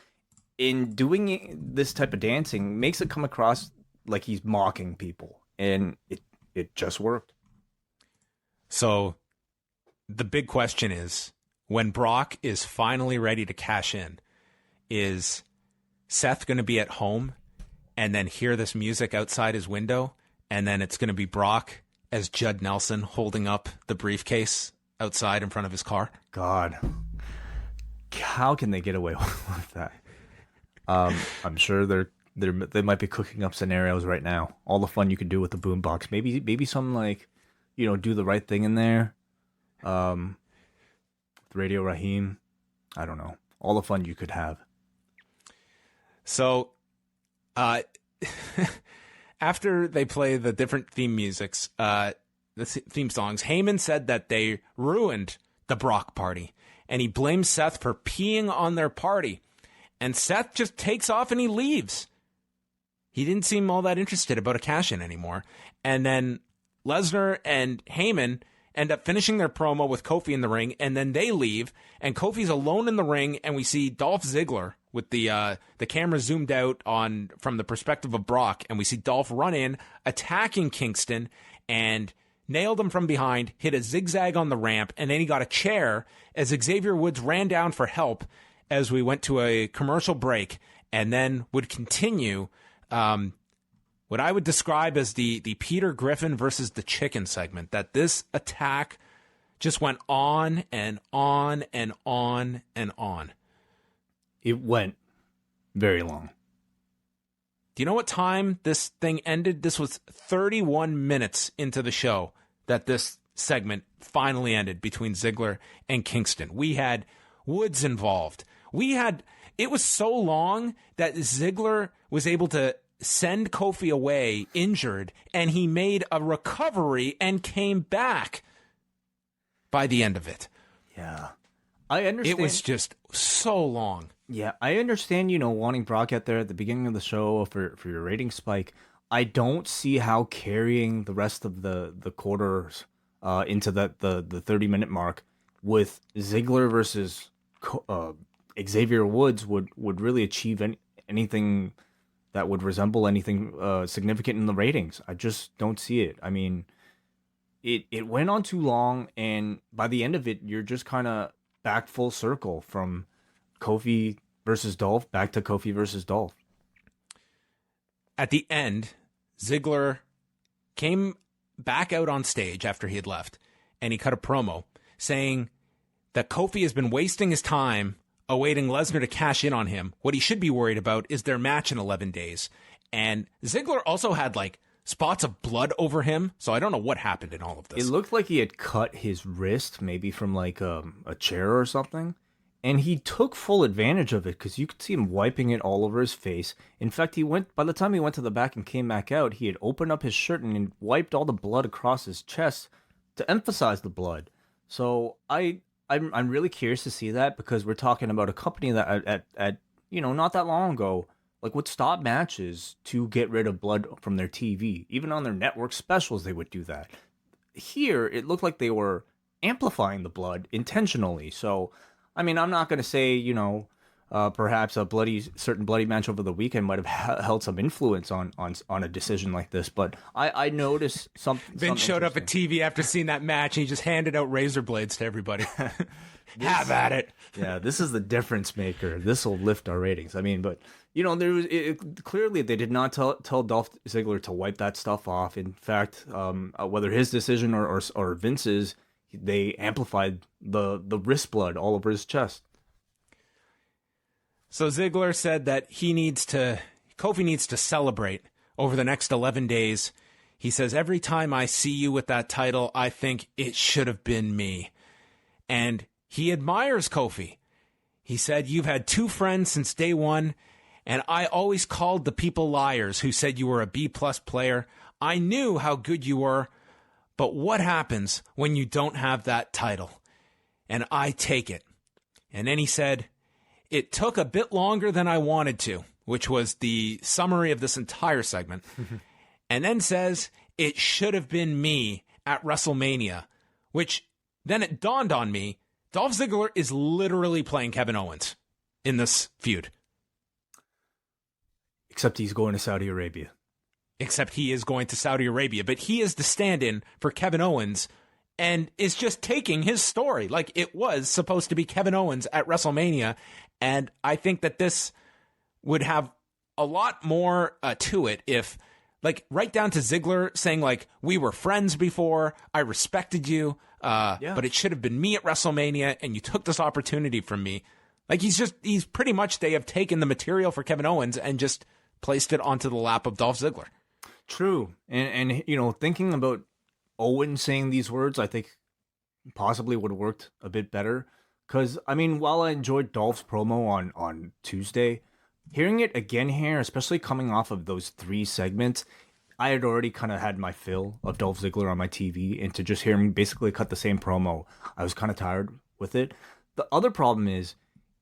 in doing this type of dancing makes it come across like he's mocking people, and it just worked. So the big question is, when Brock is finally ready to cash in, is Seth going to be at home and then hear this music outside his window, and then it's going to be Brock as Judd Nelson holding up the briefcase outside in front of his car? God, how can they get away with that? I'm sure they might be cooking up scenarios right now. All the fun you could do with the boombox. Maybe some like, do the right thing in there. Radio Raheem. I don't know. All the fun you could have. So, after they play the different theme musics, the theme songs, Heyman said that they ruined the Brock party, and he blames Seth for peeing on their party. And Seth just takes off and he leaves. He didn't seem all that interested about a cash-in anymore. And then Lesnar and Heyman end up finishing their promo with Kofi in the ring, and then they leave, and Kofi's alone in the ring, and we see Dolph Ziggler with the camera zoomed out on from the perspective of Brock, and we see Dolph run in, attacking Kingston, and nailed him from behind, hit a zigzag on the ramp, and then he got a chair as Xavier Woods ran down for help as we went to a commercial break, and then would continue what I would describe as the Peter Griffin versus the chicken segment, that this attack just went on and on and on and on. It went very long. Do you know what time this thing ended? This was 31 minutes into the show that this segment finally ended between Ziggler and Kingston. We had Woods involved. It was so long that Ziggler was able to send Kofi away injured, and he made a recovery and came back by the end of it. Yeah. I understand. It was just so long. Yeah, I understand, wanting Brock out there at the beginning of the show for your rating spike. I don't see how carrying the rest of the quarters into the 30-minute mark with Ziggler versus Xavier Woods would really achieve anything that would resemble anything significant in the ratings. I just don't see it. I mean, it went on too long, and by the end of it, you're just kind of back full circle from Kofi versus Dolph back to Kofi versus Dolph. At the end, Ziggler came back out on stage after he had left, and he cut a promo saying that Kofi has been wasting his time awaiting Lesnar to cash in on him. What he should be worried about is their match in 11 days. And Ziggler also had like spots of blood over him, so I don't know what happened in all of this. It looked like he had cut his wrist, maybe from like a chair or something. And he took full advantage of it because you could see him wiping it all over his face. In fact, by the time he went to the back and came back out, he had opened up his shirt and wiped all the blood across his chest to emphasize the blood. So I'm really curious to see that, because we're talking about a company that at not that long ago would stop matches to get rid of blood from their TV. Even on their network specials, they would do that. Here, it looked like they were amplifying the blood intentionally. So, I mean, I'm not going to say, perhaps a certain bloody match over the weekend might have held some influence on a decision like this, but I noticed something. Vince showed up at TV after seeing that match, and he just handed out razor blades to everybody. Have at it. Yeah, this is the difference maker. This will lift our ratings. I mean, but clearly they did not tell Dolph Ziggler to wipe that stuff off. In fact, whether his decision or Vince's, they amplified the wrist blood all over his chest. So Ziggler said that Kofi needs to celebrate over the next 11 days. He says, every time I see you with that title, I think it should have been me. And he admires Kofi. He said, you've had two friends since day one, and I always called the people liars who said you were a B-plus player. I knew how good you were, but what happens when you don't have that title? and I take it. And then he said, it took a bit longer than I wanted to, which was the summary of this entire segment. And then says, it should have been me at WrestleMania, which then it dawned on me, Dolph Ziggler is literally playing Kevin Owens in this feud. Except he's going to Saudi Arabia. Except he is going to Saudi Arabia, but he is the stand-in for Kevin Owens and is just taking his story. Like, it was supposed to be Kevin Owens at WrestleMania, and I think that this would have a lot more to it if, like, right down to Ziggler saying, like, we were friends before, I respected you, but it should have been me at WrestleMania, and you took this opportunity from me. Like, he's pretty much, they have taken the material for Kevin Owens and just placed it onto the lap of Dolph Ziggler. True. And you know, thinking about Owen saying these words, I think possibly would have worked a bit better. Because, I mean, while I enjoyed Dolph's promo on Tuesday, hearing it again here, especially coming off of those 3 segments, I had already kind of had my fill of Dolph Ziggler on my TV, and to just hear him basically cut the same promo, I was kind of tired with it. The other problem is,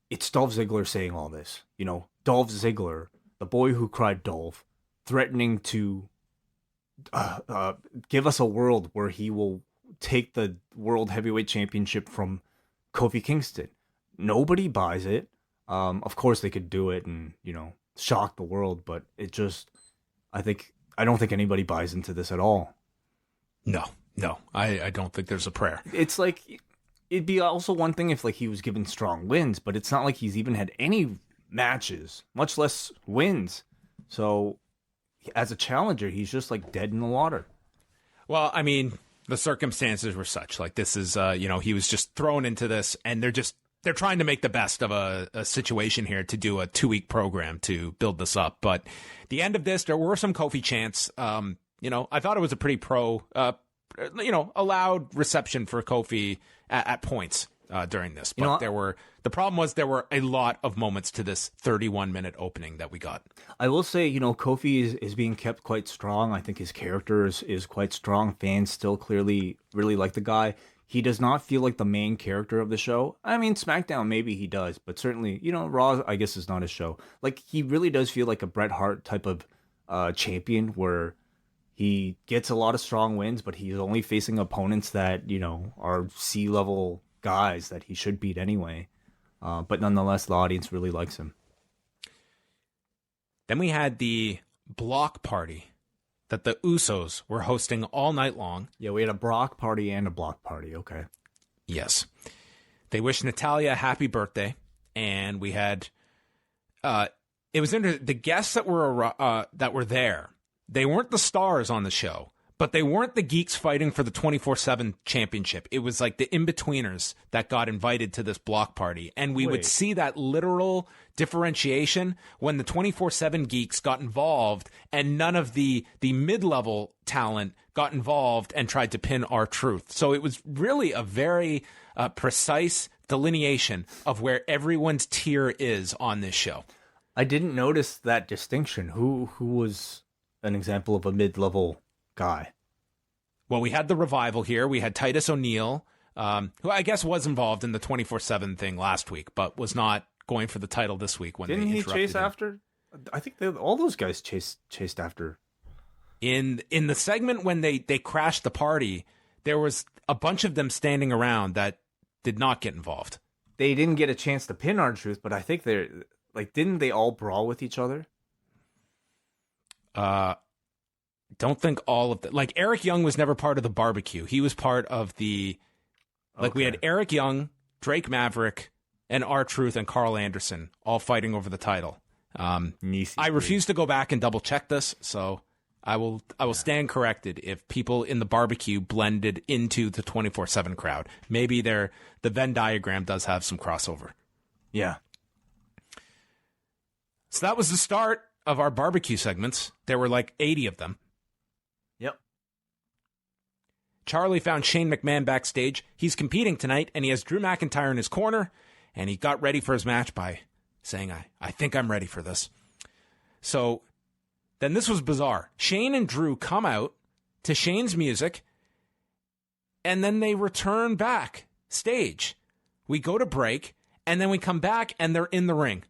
it's Dolph Ziggler saying all this. You know, Dolph Ziggler, the boy who cried Dolph, threatening to give us a world where he will take the World Heavyweight Championship from Kofi Kingston. Nobody buys it. Of course they could do it and, you know, shock the world, but it just, I don't think anybody buys into this at all. No, I don't think there's a prayer. It's like, it'd be also one thing if, like, he was given strong wins, but it's not like he's even had any matches, much less wins. So as a challenger, he's just, like, dead in the water. Well, I mean, the circumstances were such. Like, this is, you know, he was just thrown into this, and they're trying to make the best of a situation here to do a 2-week program to build this up. But the end of this, there were some Kofi chants. You know, I thought it was a pretty a loud reception for Kofi at points during this. But the problem was there were a lot of moments to this 31-minute opening that we got. I will say, you know, Kofi is being kept quite strong. I think his character is quite strong. Fans still clearly really like the guy. He does not feel like the main character of the show. I mean, SmackDown, maybe he does, but certainly, you know, Raw, I guess, is not his show. Like, he really does feel like a Bret Hart type of champion where he gets a lot of strong wins, but he's only facing opponents that, you know, are C-level guys that he should beat anyway. But nonetheless, the audience really likes him. Then we had the block party that the Usos were hosting all night long. Yeah, we had a Brock party and a block party. Okay. Yes. They wished Natalya a happy birthday, and we had it was interesting. The guests that were there, they weren't the stars on the show, but they weren't the geeks fighting for the 24/7 championship. It was like the in-betweeners that got invited to this block party. And we would see that literal differentiation when the 24/7 geeks got involved and none of the mid-level talent got involved and tried to pin R-Truth. So it was really a very precise delineation of where everyone's tier is on this show. I didn't notice that distinction. Who was an example of a mid-level guy? Well, we had the Revival here. We had Titus O'Neil, who I guess was involved in the 24/7 thing last week, but was not going for the title this week. When Didn't they he chase him. After? I think all those guys chased after. In the segment when they crashed the party, there was a bunch of them standing around that did not get involved. They didn't get a chance to pin R-Truth, but I think didn't they all brawl with each other? Don't think all of them. Like, Eric Young was never part of the barbecue. He was part of the... Like, we had Eric Young, Drake Maverick, and R-Truth and Carl Anderson all fighting over the title. I refuse to go back and double-check this, so I will stand corrected if people in the barbecue blended into the 24/7 crowd. Maybe the Venn diagram does have some crossover. Yeah. So that was the start of our barbecue segments. There were like 80 of them. Yep. Charlie found Shane McMahon backstage. He's competing tonight, and he has Drew McIntyre in his corner, and he got ready for his match by saying, I think I'm ready for this. So then this was bizarre. Shane and Drew come out to Shane's music, and then they return back stage. we go to break, and then we come back and they're in the ring.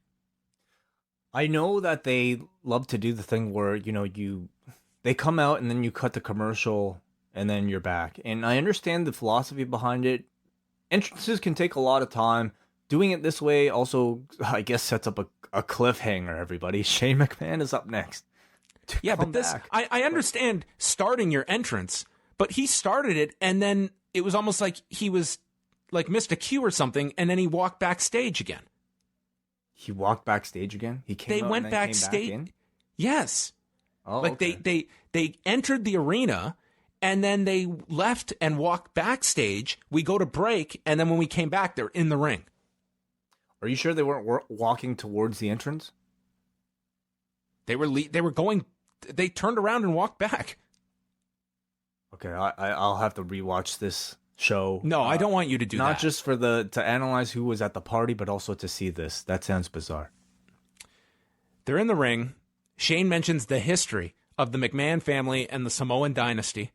I know that they love to do the thing where, they come out and then you cut the commercial and then you're back. And I understand the philosophy behind it. Entrances can take a lot of time. Doing it this way also, I guess, sets up a cliffhanger, everybody. Shane McMahon is up next. Yeah, but this, I understand starting your entrance, but he started it and then it was almost like he was like missed a cue or something, and then he walked backstage again. He walked backstage again? He came They out went and then backstage. came back in? Yes. Oh, like okay. they entered the arena and then they left and walked backstage. We go to break, and then when we came back, they're in the ring. Are you sure they weren't walking towards the entrance? They were going. They turned around and walked back. Okay, I'll have to rewatch this show. No, I don't want you to do that. Not just for to analyze who was at the party, but also to see this. That sounds bizarre. They're in the ring. Shane mentions the history of the McMahon family and the Samoan dynasty.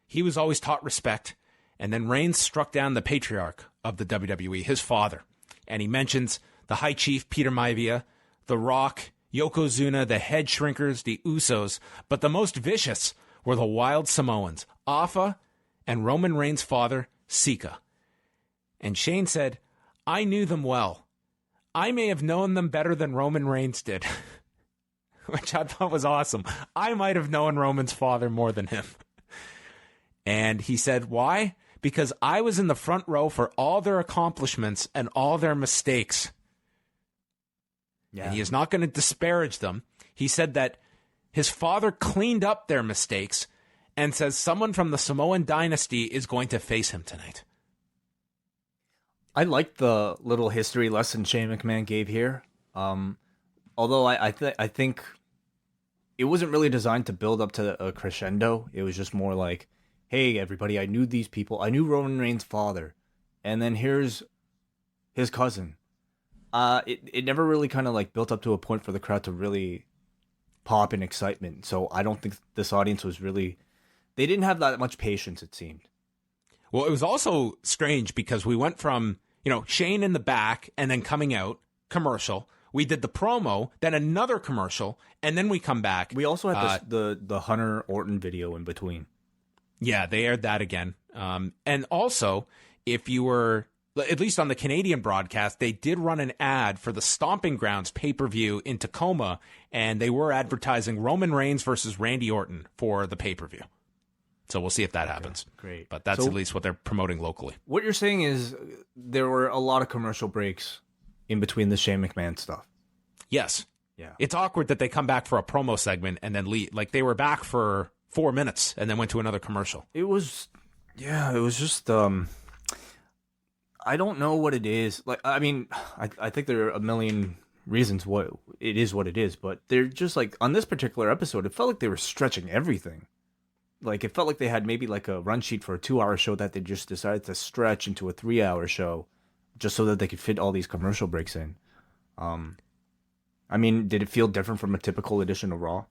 He was always taught respect. And then Reigns struck down the patriarch of the WWE, his father. And he mentions the High Chief Peter Maivia, The Rock, Yokozuna, the Head Shrinkers, the Usos. But the most vicious were the Wild Samoans, Afa and Roman Reigns' father, Sika. And Shane said, I knew them well. I may have known them better than Roman Reigns did. Which I thought was awesome. I might have known Roman's father more than him. And he said, why? Because I was in the front row for all their accomplishments and all their mistakes. Yeah. And he is not going to disparage them. He said that his father cleaned up their mistakes and says someone from the Samoan dynasty is going to face him tonight. I like the little history lesson Shane McMahon gave here. Although I think it wasn't really designed to build up to a crescendo. It was just more like, hey, everybody, I knew these people. I knew Roman Reigns' father. And then here's his cousin. It never really kind of like built up to a point for the crowd to really pop in excitement. So I don't think this audience was really... They didn't have that much patience, it seemed. Well, it was also strange because we went from, Shane in the back and then coming out, commercial. We did the promo, then another commercial, and then we come back. We also had the Hunter Orton video in between. Yeah, they aired that again. And also, if you were, at least on the Canadian broadcast, they did run an ad for the Stomping Grounds pay-per-view in Tacoma, and they were advertising Roman Reigns versus Randy Orton for the pay-per-view. So we'll see if that happens. Great. But that's at least what they're promoting locally. What you're saying is there were a lot of commercial breaks in between the Shane McMahon stuff. Yes. Yeah. It's awkward that they come back for a promo segment and then leave. Like, they were back for 4 minutes and then went to another commercial. It was just, I don't know what it is. Like, I mean, I think there are a million reasons what it is, but they're just like, on this particular episode, it felt like they were stretching everything. Like, it felt like they had maybe like a run sheet for a 2-hour show that they just decided to stretch into a 3-hour show just so that they could fit all these commercial breaks in. I mean, did it feel different from a typical edition of Raw?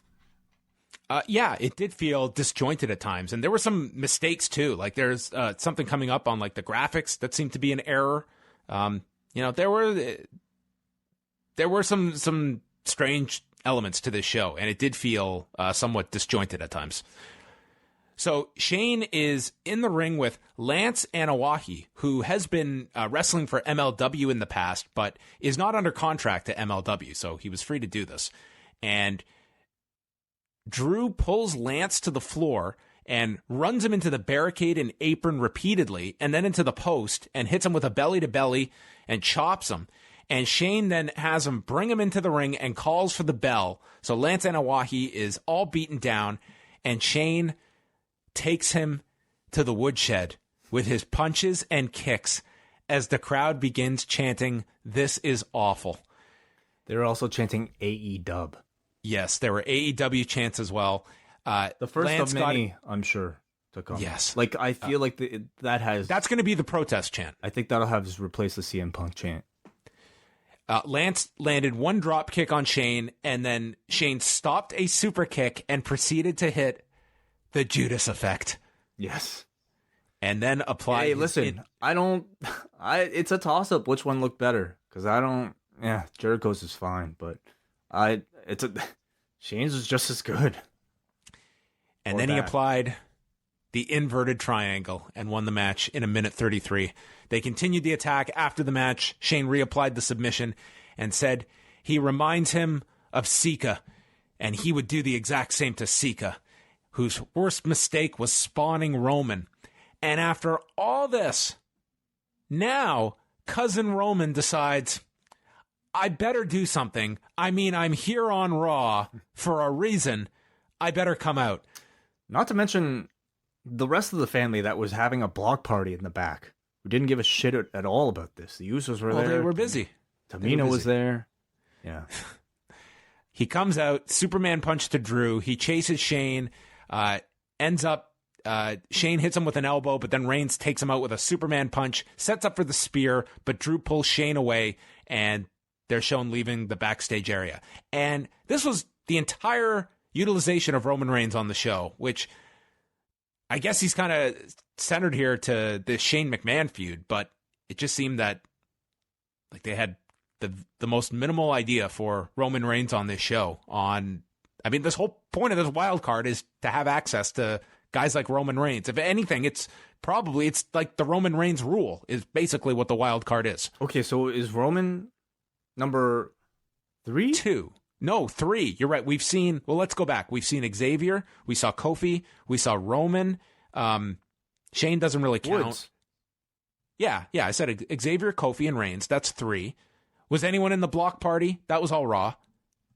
Yeah, it did feel disjointed at times. And there were some mistakes, too. Like, there's something coming up on, like, the graphics that seemed to be an error. There were some strange elements to this show, and it did feel somewhat disjointed at times. So Shane is in the ring with Lance Anawahi, who has been wrestling for MLW in the past, but is not under contract to MLW, so he was free to do this. And Drew pulls Lance to the floor and runs him into the barricade and apron repeatedly, and then into the post, and hits him with a belly-to-belly and chops him. And Shane then has him bring him into the ring and calls for the bell. So Lance Anawahi is all beaten down, and Shane takes him to the woodshed with his punches and kicks as the crowd begins chanting, "This is awful." They're also chanting AEW. Yes, there were AEW chants as well. The first of many, I'm sure, to come. Yes. Like, I feel like that's going to be the protest chant. I think that'll have replaced the CM Punk chant. Lance landed one drop kick on Shane, and then Shane stopped a super kick and proceeded to hit the Judas effect. Yes. and then applied. Hey, listen, it's a toss up which one looked better because Jericho's is fine, but Shane's was just as good. And then he applied the inverted triangle and won the match in 1:33. They continued the attack after the match. Shane reapplied the submission and said he reminds him of Sika, and he would do the exact same to Sika, whose worst mistake was spawning Roman. And after all this, now cousin Roman decides, I better do something. I mean, I'm here on Raw for a reason. I better come out. Not to mention the rest of the family that was having a block party in the back, who didn't give a shit at all about this. The Usos were there. They were busy. Tamina was there. Yeah. He comes out, Superman punch to Drew. He chases Shane, ends up, Shane hits him with an elbow, but then Reigns takes him out with a Superman punch, sets up for the spear, but Drew pulls Shane away, and they're shown leaving the backstage area. And this was the entire utilization of Roman Reigns on the show, which I guess he's kind of centered here to the Shane McMahon feud, but it just seemed that like they had the most minimal idea for Roman Reigns on this show. This whole point of this wild card is to have access to guys like Roman Reigns. If anything, it's like the Roman Reigns rule is basically what the wild card is. Okay, so is Roman number 3? 2. No, 3. You're right. Let's go back. We've seen Xavier. We saw Kofi. We saw Roman. Shane doesn't really count. Woods. Yeah. I said Xavier, Kofi, and Reigns. That's 3. Was anyone in the block party? That was all Raw.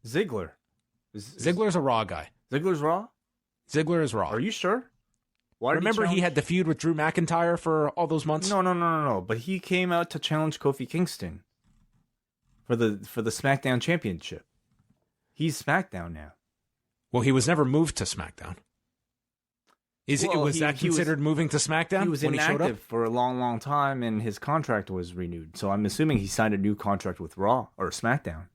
Ziggler. Ziggler's a Raw guy. Ziggler's Raw? Ziggler is Raw. Are you sure? Remember he had the feud with Drew McIntyre for all those months? No. But he came out to challenge Kofi Kingston for the SmackDown Championship. He's SmackDown now. Well, he was never moved to SmackDown. Was that considered moving to SmackDown? He was inactive for a long, long time, and his contract was renewed. So I'm assuming he signed a new contract with Raw or SmackDown.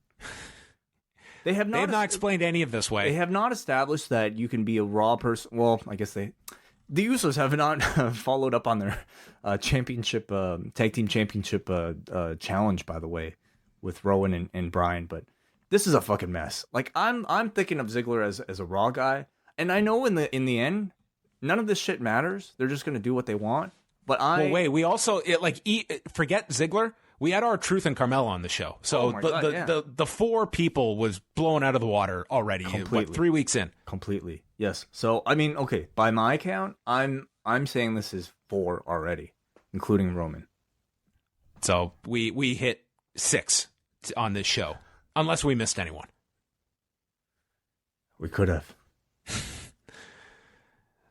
They have not explained any of this way. They have not established that you can be a Raw person. Well, I guess the Usos have not followed up on their championship, tag team championship challenge, by the way, with Rowan and Bryan. But this is a fucking mess. Like I'm thinking of Ziggler as a Raw guy, and I know in the end, none of this shit matters. They're just gonna do what they want. But we also forget Ziggler. We had our Truth and Carmella on the show, so the 4 people was blown out of the water already. Completely. 3 weeks in, completely. Yes. So I mean, okay, by my count, I'm saying this is 4 already, including Roman. So we hit 6 on this show, unless we missed anyone. We could have.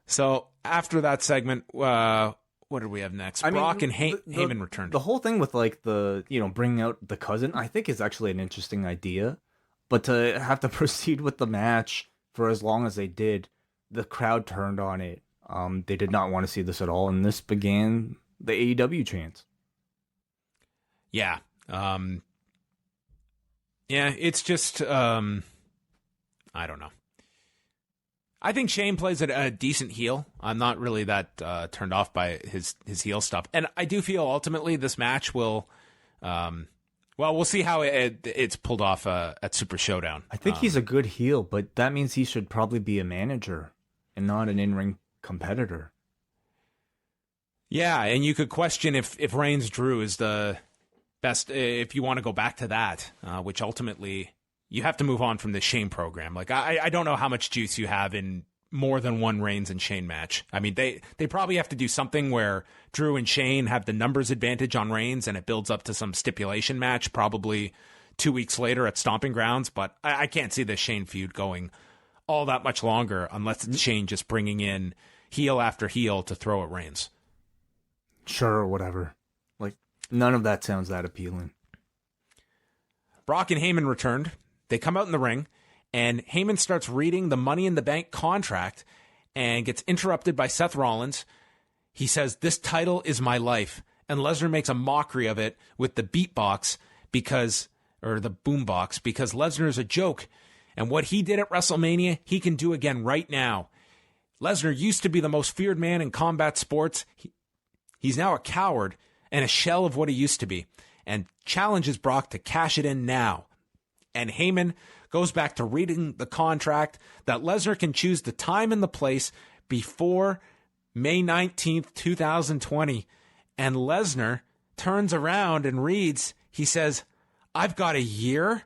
So after that segment, what did we have next? Brock and Heyman returned. The whole thing with bringing out the cousin, I think is actually an interesting idea. But to have to proceed with the match for as long as they did, the crowd turned on it. They did not want to see this at all, and this began the AEW chants. Yeah. It's just, I don't know. I think Shane plays a decent heel. I'm not really that turned off by his heel stuff. And I do feel ultimately this match will, we'll see how it's pulled off at Super Showdown. I think he's a good heel, but that means he should probably be a manager and not an in-ring competitor. Yeah, and you could question if Reigns Drew is the best, if you want to go back to that, which ultimately you have to move on from the Shane program. Like, I don't know how much juice you have in more than one Reigns and Shane match. I mean, they probably have to do something where Drew and Shane have the numbers advantage on Reigns and it builds up to some stipulation match probably 2 weeks later at Stomping Grounds. But I can't see the Shane feud going all that much longer unless it's Shane just bringing in heel after heel to throw at Reigns. Sure, whatever. Like, none of that sounds that appealing. Brock and Heyman returned. They come out in the ring, and Heyman starts reading the Money in the Bank contract and gets interrupted by Seth Rollins. He says, "This title is my life." And Lesnar makes a mockery of it with the beatbox or the boombox because Lesnar is a joke. And what he did at WrestleMania, he can do again right now. Lesnar used to be the most feared man in combat sports, He's now a coward and a shell of what he used to be, and challenges Brock to cash it in now. And Heyman goes back to reading the contract that Lesnar can choose the time and the place before May 19th, 2020. And Lesnar turns around and reads, he says, "I've got a year."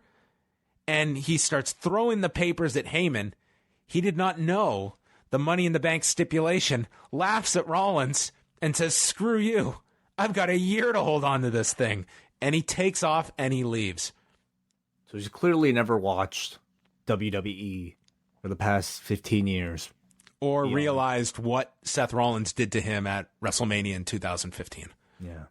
And he starts throwing the papers at Heyman. He did not know the Money in the Bank stipulation, laughs at Rollins and says, "Screw you. I've got a year to hold on to this thing." And he takes off and he leaves. So he's clearly never watched WWE for the past 15 years. Or realized what Seth Rollins did to him at WrestleMania in 2015. Yeah.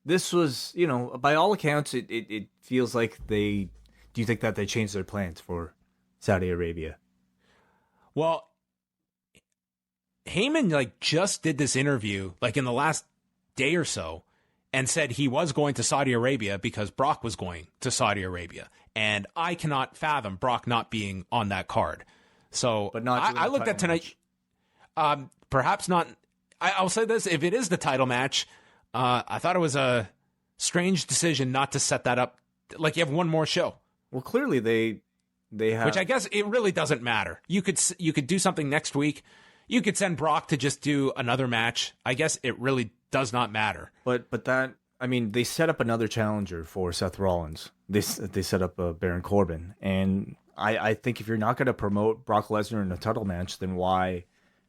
This was, by all accounts, it feels like do you think that they changed their plans for Saudi Arabia? Well, Heyman just did this interview in the last day or so and said he was going to Saudi Arabia because Brock was going to Saudi Arabia. And I cannot fathom Brock not being on that card. So but not I looked at tonight. Perhaps not. I'll say this. If it is the title match, I thought it was a strange decision not to set that up. You have one more show. Well, clearly they have. Which I guess it really doesn't matter. You could do something next week. You could send Brock to just do another match. I guess it really does not matter. But they set up another challenger for Seth Rollins. They set up Baron Corbin. And I think if you're not going to promote Brock Lesnar in a title match, then why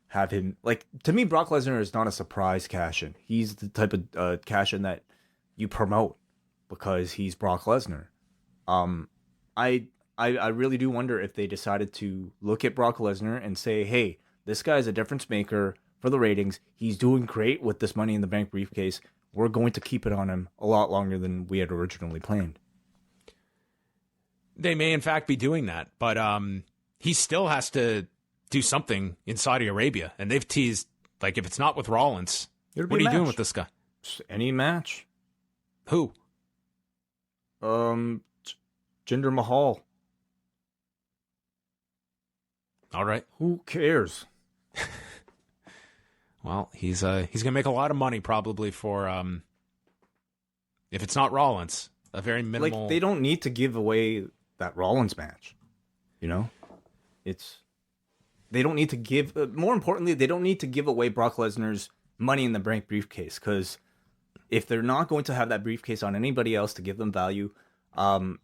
have him... to me, Brock Lesnar is not a surprise cash-in. He's the type of cash-in that you promote because he's Brock Lesnar. I really do wonder if they decided to look at Brock Lesnar and say, hey, this guy's a difference maker for the ratings. He's doing great with this Money in the Bank briefcase. We're going to keep it on him a lot longer than we had originally planned. They may, in fact, be doing that, but he still has to do something in Saudi Arabia. And they've teased, if it's not with Rollins, what are you doing with this guy? Any match. Who? Jinder Mahal. All right. Who cares? Well, he's gonna make a lot of money probably for if it's not Rollins, a very minimal. They don't need to give away that Rollins match, they don't need to give. More importantly, they don't need to give away Brock Lesnar's Money in the Bank briefcase, because if they're not going to have that briefcase on anybody else to give them value, clearly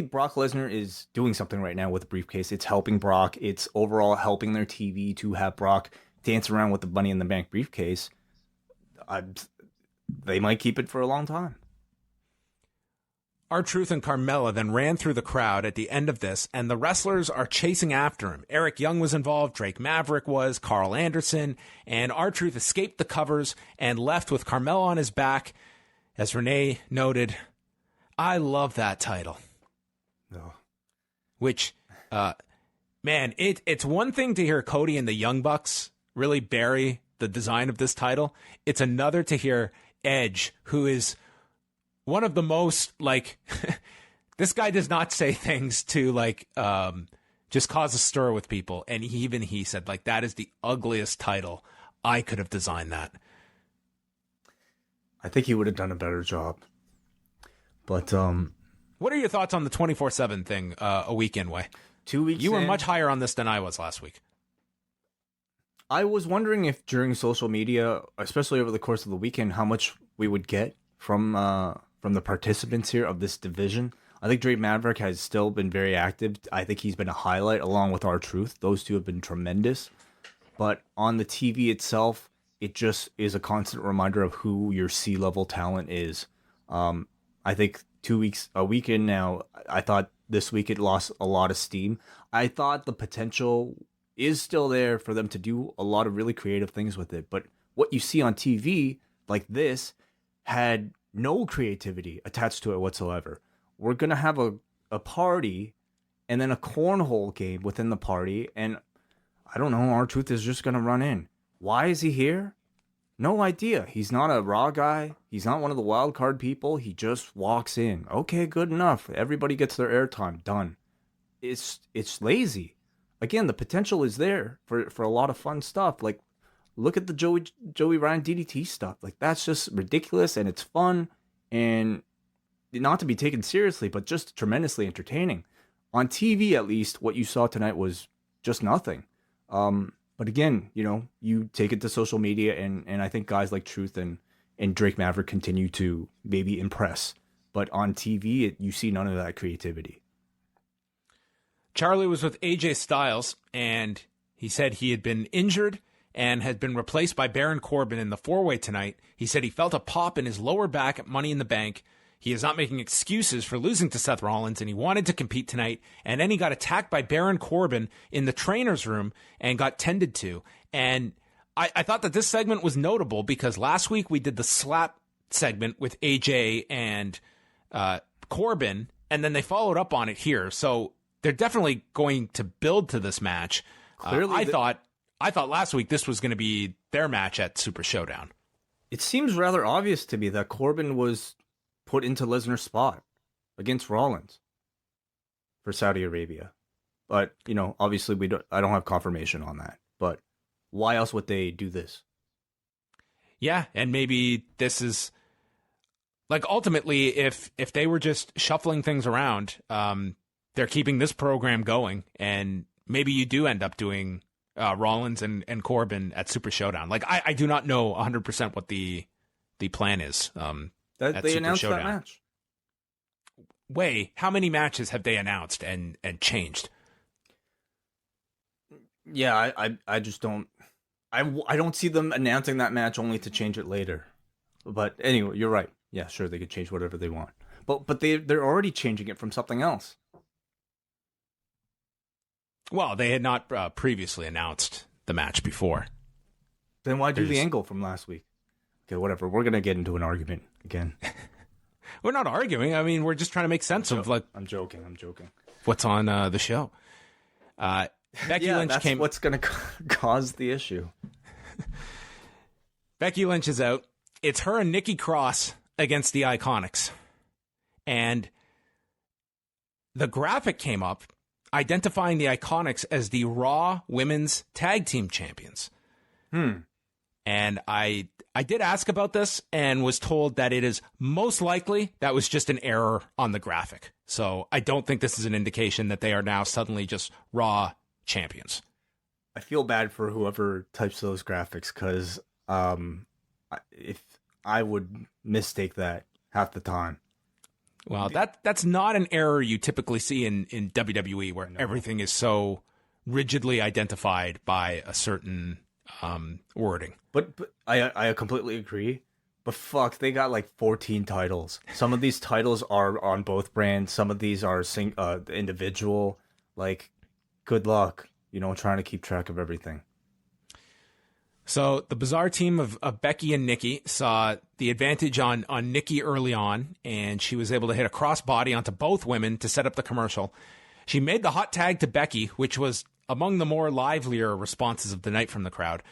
Brock Lesnar is doing something right now with the briefcase. It's helping Brock. It's overall helping their TV to have Brock dance around with the Money in the Bank briefcase. They might keep it for a long time. R-Truth and Carmella then ran through the crowd at the end of this, and the wrestlers are chasing after him. Eric Young was involved, Drake Maverick was, Carl Anderson, and R-Truth escaped the covers and left with Carmella on his back. As Renee noted, I love that title. No. Which, man, it's one thing to hear Cody and the Young Bucks really bury the design of this title. It's another to hear Edge, who is one of the most, this guy does not say things to, just cause a stir with people. And he said, that is the ugliest title. I could have designed that. I think he would have done a better job. But, what are your thoughts on the 24/7 thing a weekend way? 2 weeks You were in, much higher on this than I was last week. I was wondering if during social media, especially over the course of the weekend, how much we would get from the participants here of this division. I think Drake Maverick has still been very active. I think he's been a highlight along with R-Truth. Those two have been tremendous. But on the TV itself, it just is a constant reminder of who your C-level talent is. I think a week in now, I thought this week it lost a lot of steam. I thought the potential is still there for them to do a lot of really creative things with it. But what you see on TV, like this, had no creativity attached to it whatsoever. We're going to have a party and then a cornhole game within the party. And I don't know, R-Truth is just going to run in. Why is he here? No idea. He's not a Raw guy. He's not one of the wild card people. He just walks in. Okay, good enough. Everybody gets their airtime. Done. It's lazy. again, the potential is there for a lot of fun stuff. Like, look at the Joey Ryan DDT stuff. Like, that's just ridiculous, and it's fun, and not to be taken seriously, but just tremendously entertaining. On TV, at least, what you saw tonight was just nothing. But again, you take it to social media, and I think guys like Truth and Drake Maverick continue to maybe impress. But on TV, you see none of that creativity. Charlie was with AJ Styles, and he said he had been injured and had been replaced by Baron Corbin in the four-way tonight. He said he felt a pop in his lower back at Money in the Bank. He is not making excuses for losing to Seth Rollins, and he wanted to compete tonight. And then he got attacked by Baron Corbin in the trainer's room and got tended to. And I thought that this segment was notable because last week we did the slap segment with AJ and Corbin, and then they followed up on it here. So they're definitely going to build to this match. Clearly, I thought last week this was going to be their match at Super Showdown. It seems rather obvious to me that Corbin was put into Lesnar's spot against Rollins for Saudi Arabia. But, obviously I don't have confirmation on that. But why else would they do this? Yeah, and maybe this is like ultimately if they were just shuffling things around, they're keeping this program going, and maybe you do end up doing Rollins and Corbin at Super Showdown. Like I do not know 100% what the plan is. That they announced that match. How many matches have they announced and changed? Yeah, I just don't. I don't see them announcing that match only to change it later. But anyway, you're right. Yeah, sure, they could change whatever they want. But they're already changing it from something else. Well, they had not previously announced the match before. Then why do the angle from last week? Okay, whatever. We're gonna get into an argument again. We're not arguing. I mean, we're just trying to make sense of I'm joking. what's on the show. Becky Lynch that's what's going to cause the issue. Becky Lynch is out. It's her and Nikki Cross against the Iconics. And the graphic came up identifying the Iconics as the Raw Women's Tag Team Champions. And I did ask about this and was told that it is most likely that was just an error on the graphic. So I don't think this is an indication that they are now suddenly just Raw champions. I feel bad for whoever types those graphics because if I would mistake that half the time. Well, that's not an error you typically see in WWE where everything is so rigidly identified by a certain wording. But I completely agree. But fuck, they got like 14 titles. Some of these titles are on both brands. Some of these are individual. Like, good luck, trying to keep track of everything. So the bizarre team of Becky and Nikki saw the advantage on Nikki early on, and she was able to hit a crossbody onto both women to set up the commercial. She made the hot tag to Becky, which was among the more livelier responses of the night from the crowd.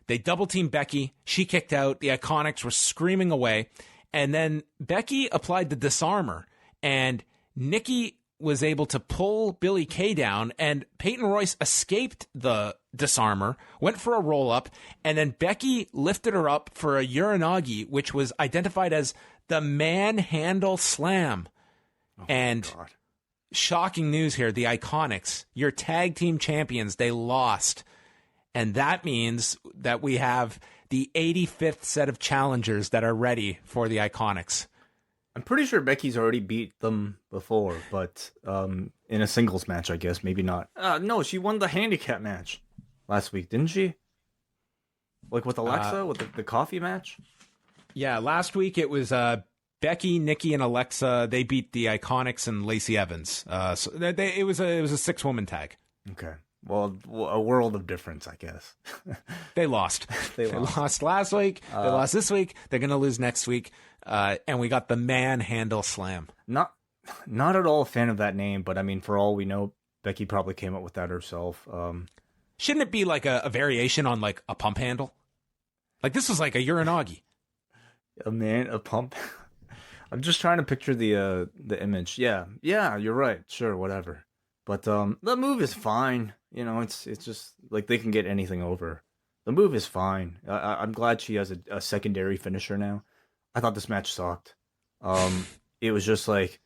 They double-teamed Becky. She kicked out. The Iconics were screaming away. And then Becky applied the disarmor, and Nikki was able to pull Billie Kay down, and Peyton Royce escaped the disarmor, went for a roll-up, and then Becky lifted her up for a Uranagi, which was identified as the manhandle slam. And shocking news here, the Iconics, your tag team champions, they lost. And that means that we have the 85th set of challengers that are ready for the Iconics. I'm pretty sure Becky's already beat them before, but in a singles match, I guess. Maybe not. No, she won the handicap match last week, didn't she? Like with Alexa, with the coffee match? Yeah, last week it was Becky, Nikki, and Alexa. They beat the Iconics and Lacey Evans. So it was a 6-woman tag. Okay. Well, a world of difference, I guess. They lost. They lost last week. They lost this week. They're going to lose next week. And we got the manhandle slam. Not at all a fan of that name, but I mean, for all we know, Becky probably came up with that herself. Shouldn't it be like a variation on like a pump handle? Like this was like a Uranagi. A pump. I'm just trying to picture the image. Yeah, you're right. Sure, whatever. But the move is fine. You know, it's just like they can get anything over. The move is fine. I'm glad she has a secondary finisher now. I thought this match sucked. It was just like,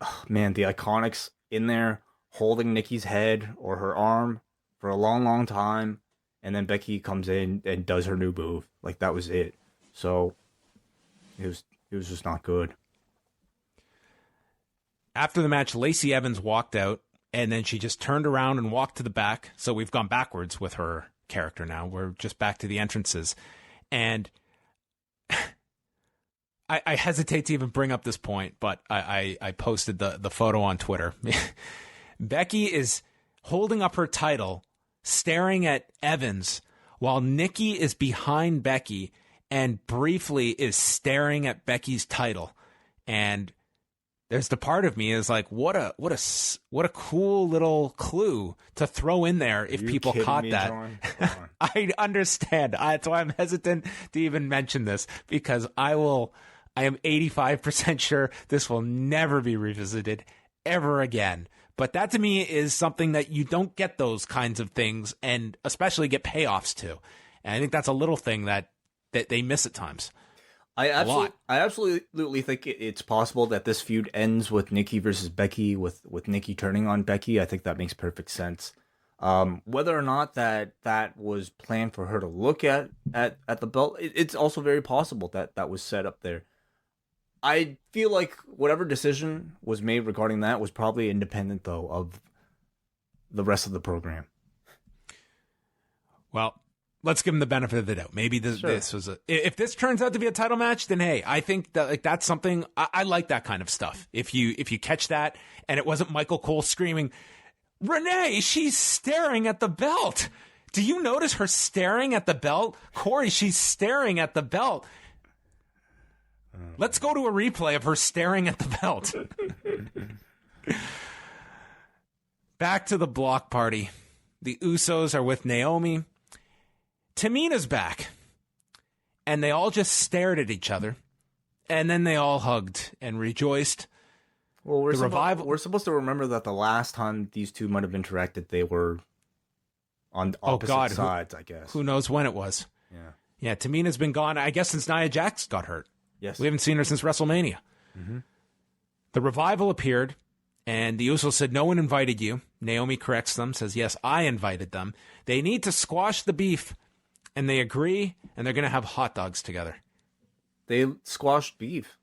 oh, man, the Iconics in there holding Nikki's head or her arm for a long, long time, and then Becky comes in and does her new move. Like, that was it. So it was just not good. After the match, Lacey Evans walked out, and then she just turned around and walked to the back. So we've gone backwards with her character now. We're just back to the entrances. And I hesitate to even bring up this point, but I posted the photo on Twitter. Becky is holding up her title, staring at Evans, while Nikki is behind Becky and briefly is staring at Becky's title. And there's the part of me is like, what a cool little clue to throw in there if people caught that. I understand. That's why I'm hesitant to even mention this, because I am 85% sure this will never be revisited ever again. But that to me is something that you don't get those kinds of things, and especially get payoffs to. And I think that's a little thing that they miss at times. I absolutely think it's possible that this feud ends with Nikki versus Becky, with Nikki turning on Becky. I think that makes perfect sense. Whether or not that was planned for her to look at the belt, it's also very possible that was set up there. I feel like whatever decision was made regarding that was probably independent, though, of the rest of the program. Well, let's give him the benefit of the doubt. Maybe this was if this turns out to be a title match, then hey, I think that that's something I like, that kind of stuff. If you catch that and it wasn't Michael Cole screaming, "Renee, she's staring at the belt. Do you notice her staring at the belt? Corey, she's staring at the belt." Let's go to a replay of her staring at the belt. Back to the block party. The Usos are with Naomi. Tamina's back. And they all just stared at each other. And then they all hugged and rejoiced. Well, we're supposed to remember that the last time these two might have interacted, they were on opposite sides, I guess. Who knows when it was. Yeah, Tamina's been gone, I guess, since Nia Jax got hurt. Yes. We haven't seen her since WrestleMania. Mm-hmm. The Revival appeared, and the Usos said, "No one invited you." Naomi corrects them, says, "Yes, I invited them. They need to squash the beef." And they agree, and they're going to have hot dogs together. They squashed beef.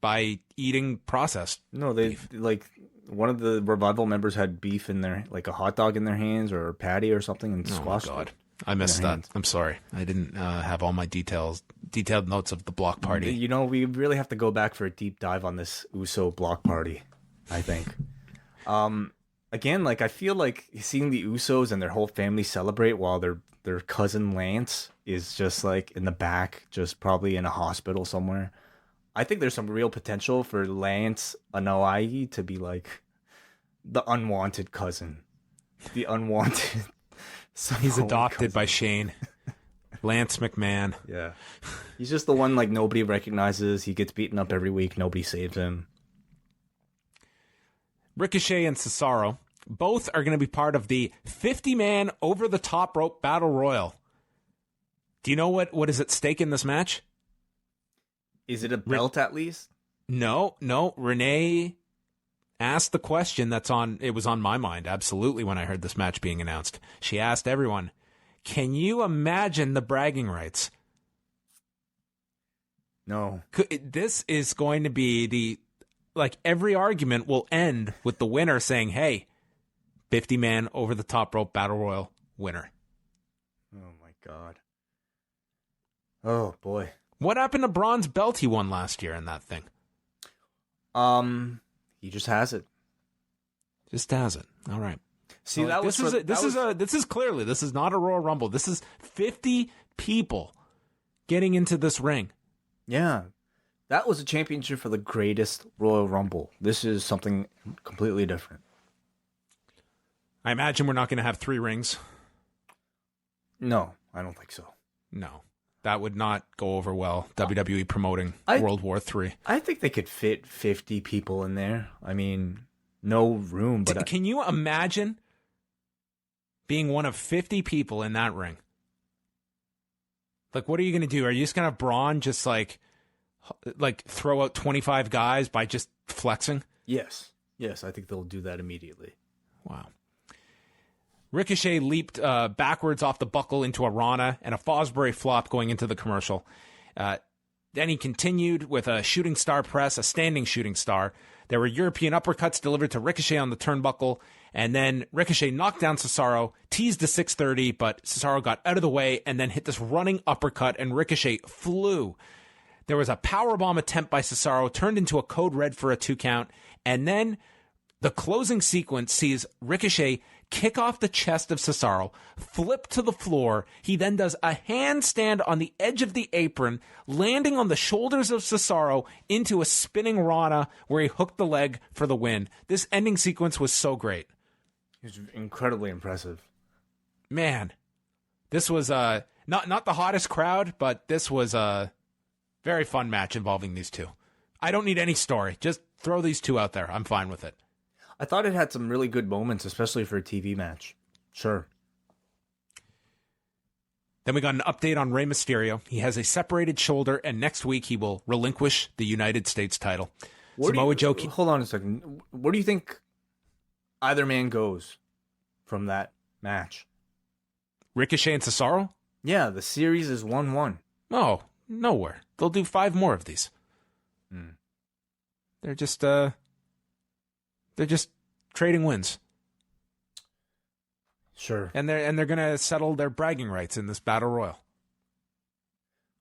By eating processed beef. Like, one of the Revival members had beef in their, like a hot dog in their hands or a patty or something, and squashed it. I missed that. Hands. I'm sorry. I didn't have all my detailed notes of the block party. You know, we really have to go back for a deep dive on this Uso block party, I think. Again, like, I feel like seeing the Usos and their whole family celebrate while their cousin Lance is just like in the back, just probably in a hospital somewhere. I think there's some real potential for Lance Anoa'i to be like the unwanted cousin. The unwanted... He's adopted by Shane. Lance McMahon. Yeah. He's just the one like nobody recognizes. He gets beaten up every week. Nobody saves him. Ricochet and Cesaro both are going to be part of the 50-man over-the-top rope battle royal. Do you know what is at stake in this match? Is it a belt at least? No. Renee asked the question it was on my mind, absolutely, when I heard this match being announced. She asked everyone, can you imagine the bragging rights? No. This is going to be every argument will end with the winner saying, hey, 50-man over-the-top rope battle royal winner. Oh, my God. Oh, boy. What happened to Braun's belt he won last year in that thing? He just has it. Just has it. All right. See, this is not a Royal Rumble. This is 50 people getting into this ring. Yeah. That was a championship for the greatest Royal Rumble. This is something completely different. I imagine we're not going to have 3 rings. No, I don't think so. No. That would not go over well, WWE promoting World War III. I think they could fit 50 people in there. I mean, no room. But can you imagine being one of 50 people in that ring. Like, what are you going to do? Are you just going to have Braun just like throw out 25 guys by just flexing? Yes, I think they'll do that immediately. Wow. Ricochet leaped backwards off the buckle into a Rana and a Fosbury flop going into the commercial. Then he continued with a shooting star press, a standing shooting star. There were European uppercuts delivered to Ricochet on the turnbuckle, and then Ricochet knocked down Cesaro, teased the 630, but Cesaro got out of the way and then hit this running uppercut, and Ricochet flew. There was a powerbomb attempt by Cesaro, turned into a code red for a 2 count, and then the closing sequence sees Ricochet kick off the chest of Cesaro, flip to the floor. He then does a handstand on the edge of the apron, landing on the shoulders of Cesaro into a spinning Rana where he hooked the leg for the win. This ending sequence was so great. It was incredibly impressive. Man, this was not the hottest crowd, but this was a very fun match involving these two. I don't need any story. Just throw these two out there. I'm fine with it. I thought it had some really good moments, especially for a TV match. Sure. Then we got an update on Rey Mysterio. He has a separated shoulder, and next week he will relinquish the United States title. Samoa Joe. Hold on a second. Where do you think either man goes from that match? Ricochet and Cesaro? Yeah, the series is 1-1. Oh, nowhere. They'll do 5 more of these. They're just trading wins. Sure. And they're gonna settle their bragging rights in this battle royal.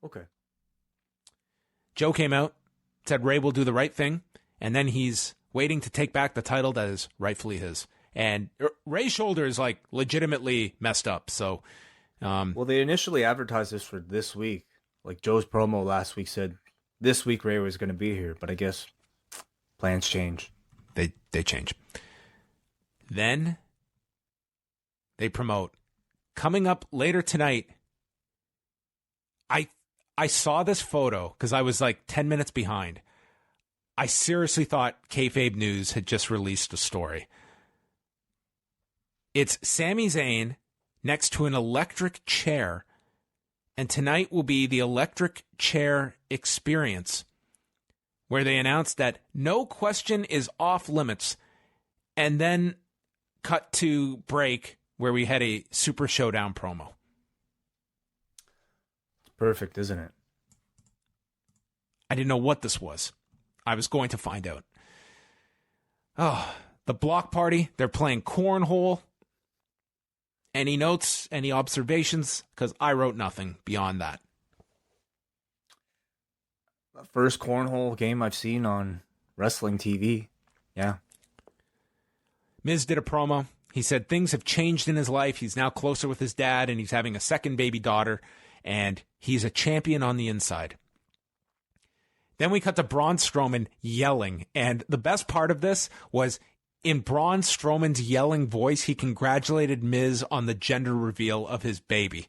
Okay. Joe came out, said Ray will do the right thing, and then he's waiting to take back the title that is rightfully his. And Ray's shoulder is like legitimately messed up. So, well, they initially advertised this for this week. Like Joe's promo last week said, this week Ray was going to be here, but I guess plans change. They change. Then they promote. Coming up later tonight, I saw this photo because I was like 10 minutes behind. I seriously thought Kayfabe News had just released a story. It's Sami Zayn next to an electric chair, and tonight will be the electric chair experience, where they announced that no question is off limits, and then cut to break where we had a Super Showdown promo. It's perfect, isn't it? I didn't know what this was. I was going to find out. Oh, the block party, they're playing cornhole. Any notes, any observations? Because I wrote nothing beyond that. First cornhole game I've seen on wrestling TV. Yeah. Miz did a promo. He said things have changed in his life. He's now closer with his dad, and he's having a second baby daughter, and he's a champion on the inside. Then we cut to Braun Strowman yelling, and the best part of this was in Braun Strowman's yelling voice, he congratulated Miz on the gender reveal of his baby,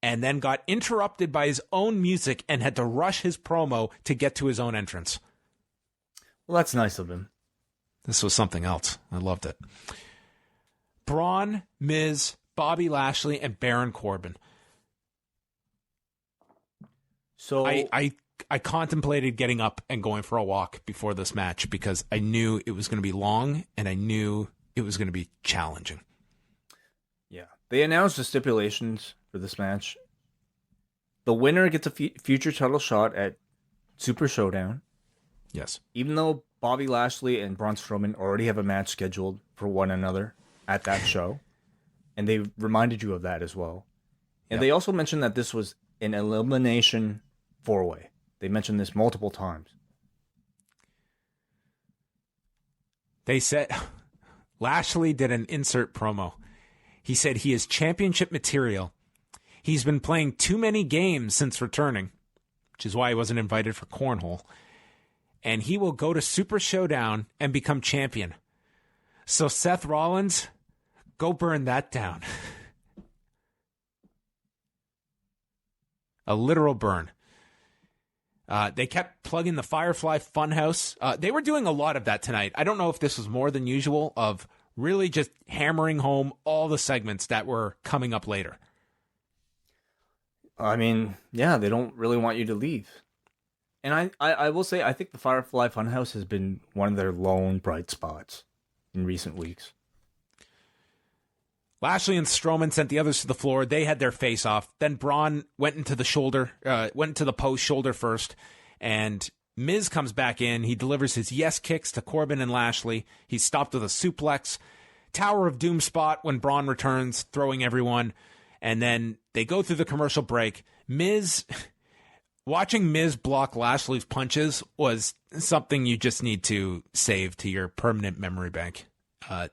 and then got interrupted by his own music and had to rush his promo to get to his own entrance. Well, that's nice of him. This was something else. I loved it. Braun, Miz, Bobby Lashley, and Baron Corbin. So I contemplated getting up and going for a walk before this match because I knew it was going to be long and I knew it was going to be challenging. Yeah. They announced the stipulations for this match. The winner gets a future title shot at Super Showdown. Yes. Even though Bobby Lashley and Braun Strowman already have a match scheduled for one another at that show. And they reminded you of that as well. And They also mentioned that this was an elimination 4-way. They mentioned this multiple times. They said Lashley did an insert promo. He said he is championship material. He's been playing too many games since returning, which is why he wasn't invited for cornhole. And he will go to Super Showdown and become champion. So Seth Rollins, go burn that down. A literal burn. They kept plugging the Firefly Funhouse. They were doing a lot of that tonight. I don't know if this was more than usual of really just hammering home all the segments that were coming up later. I mean, yeah, they don't really want you to leave. And I will say, I think the Firefly Funhouse has been one of their lone bright spots in recent weeks. Lashley and Strowman sent the others to the floor. They had their face off. Then Braun went into the post shoulder first, and Miz comes back in. He delivers his yes kicks to Corbin and Lashley. He's stopped with a suplex. Tower of Doom spot when Braun returns, throwing everyone. And then they go through the commercial break. Watching Miz block Lashley's punches was something you just need to save to your permanent memory bank.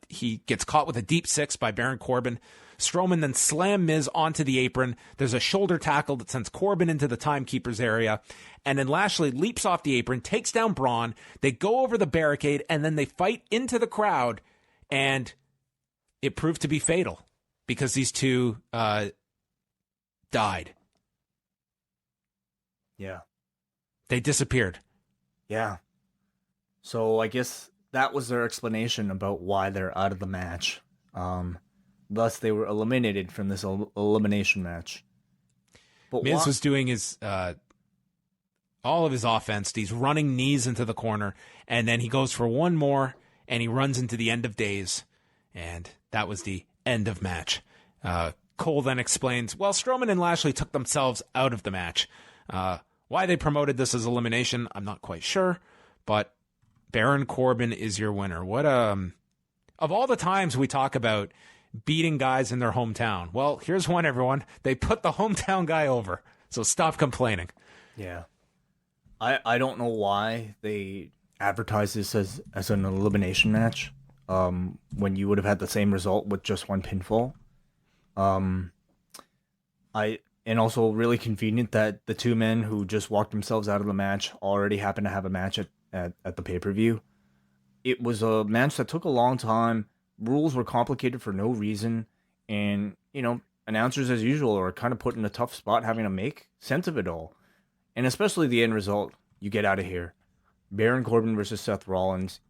He gets caught with a deep six by Baron Corbin. Strowman then slammed Miz onto the apron. There's a shoulder tackle that sends Corbin into the timekeeper's area. And then Lashley leaps off the apron, takes down Braun. They go over the barricade, and then they fight into the crowd. And it proved to be fatal because these two died. Yeah. They disappeared. Yeah. So I guess that was their explanation about why they're out of the match. Thus, they were eliminated from this elimination match. But Miz was doing his all of his offense. He's running knees into the corner, and then he goes for one more, and he runs into the end of days, and that was the end of match. Cole then explains, well, Strowman and Lashley took themselves out of the match. Why they promoted this as elimination, I'm not quite sure, but Baron Corbin is your winner. What of all the times we talk about beating guys in their hometown, well, here's one, everyone. They put the hometown guy over, so stop complaining. Yeah. I don't know why they advertised this as an elimination match when you would have had the same result with just one pinfall. And also really convenient that the two men who just walked themselves out of the match already happened to have a match at the pay-per-view. It was a match that took a long time. Rules were complicated for no reason. And, announcers as usual are kind of put in a tough spot having to make sense of it all. And especially the end result, you get out of here. Baron Corbin versus Seth Rollins.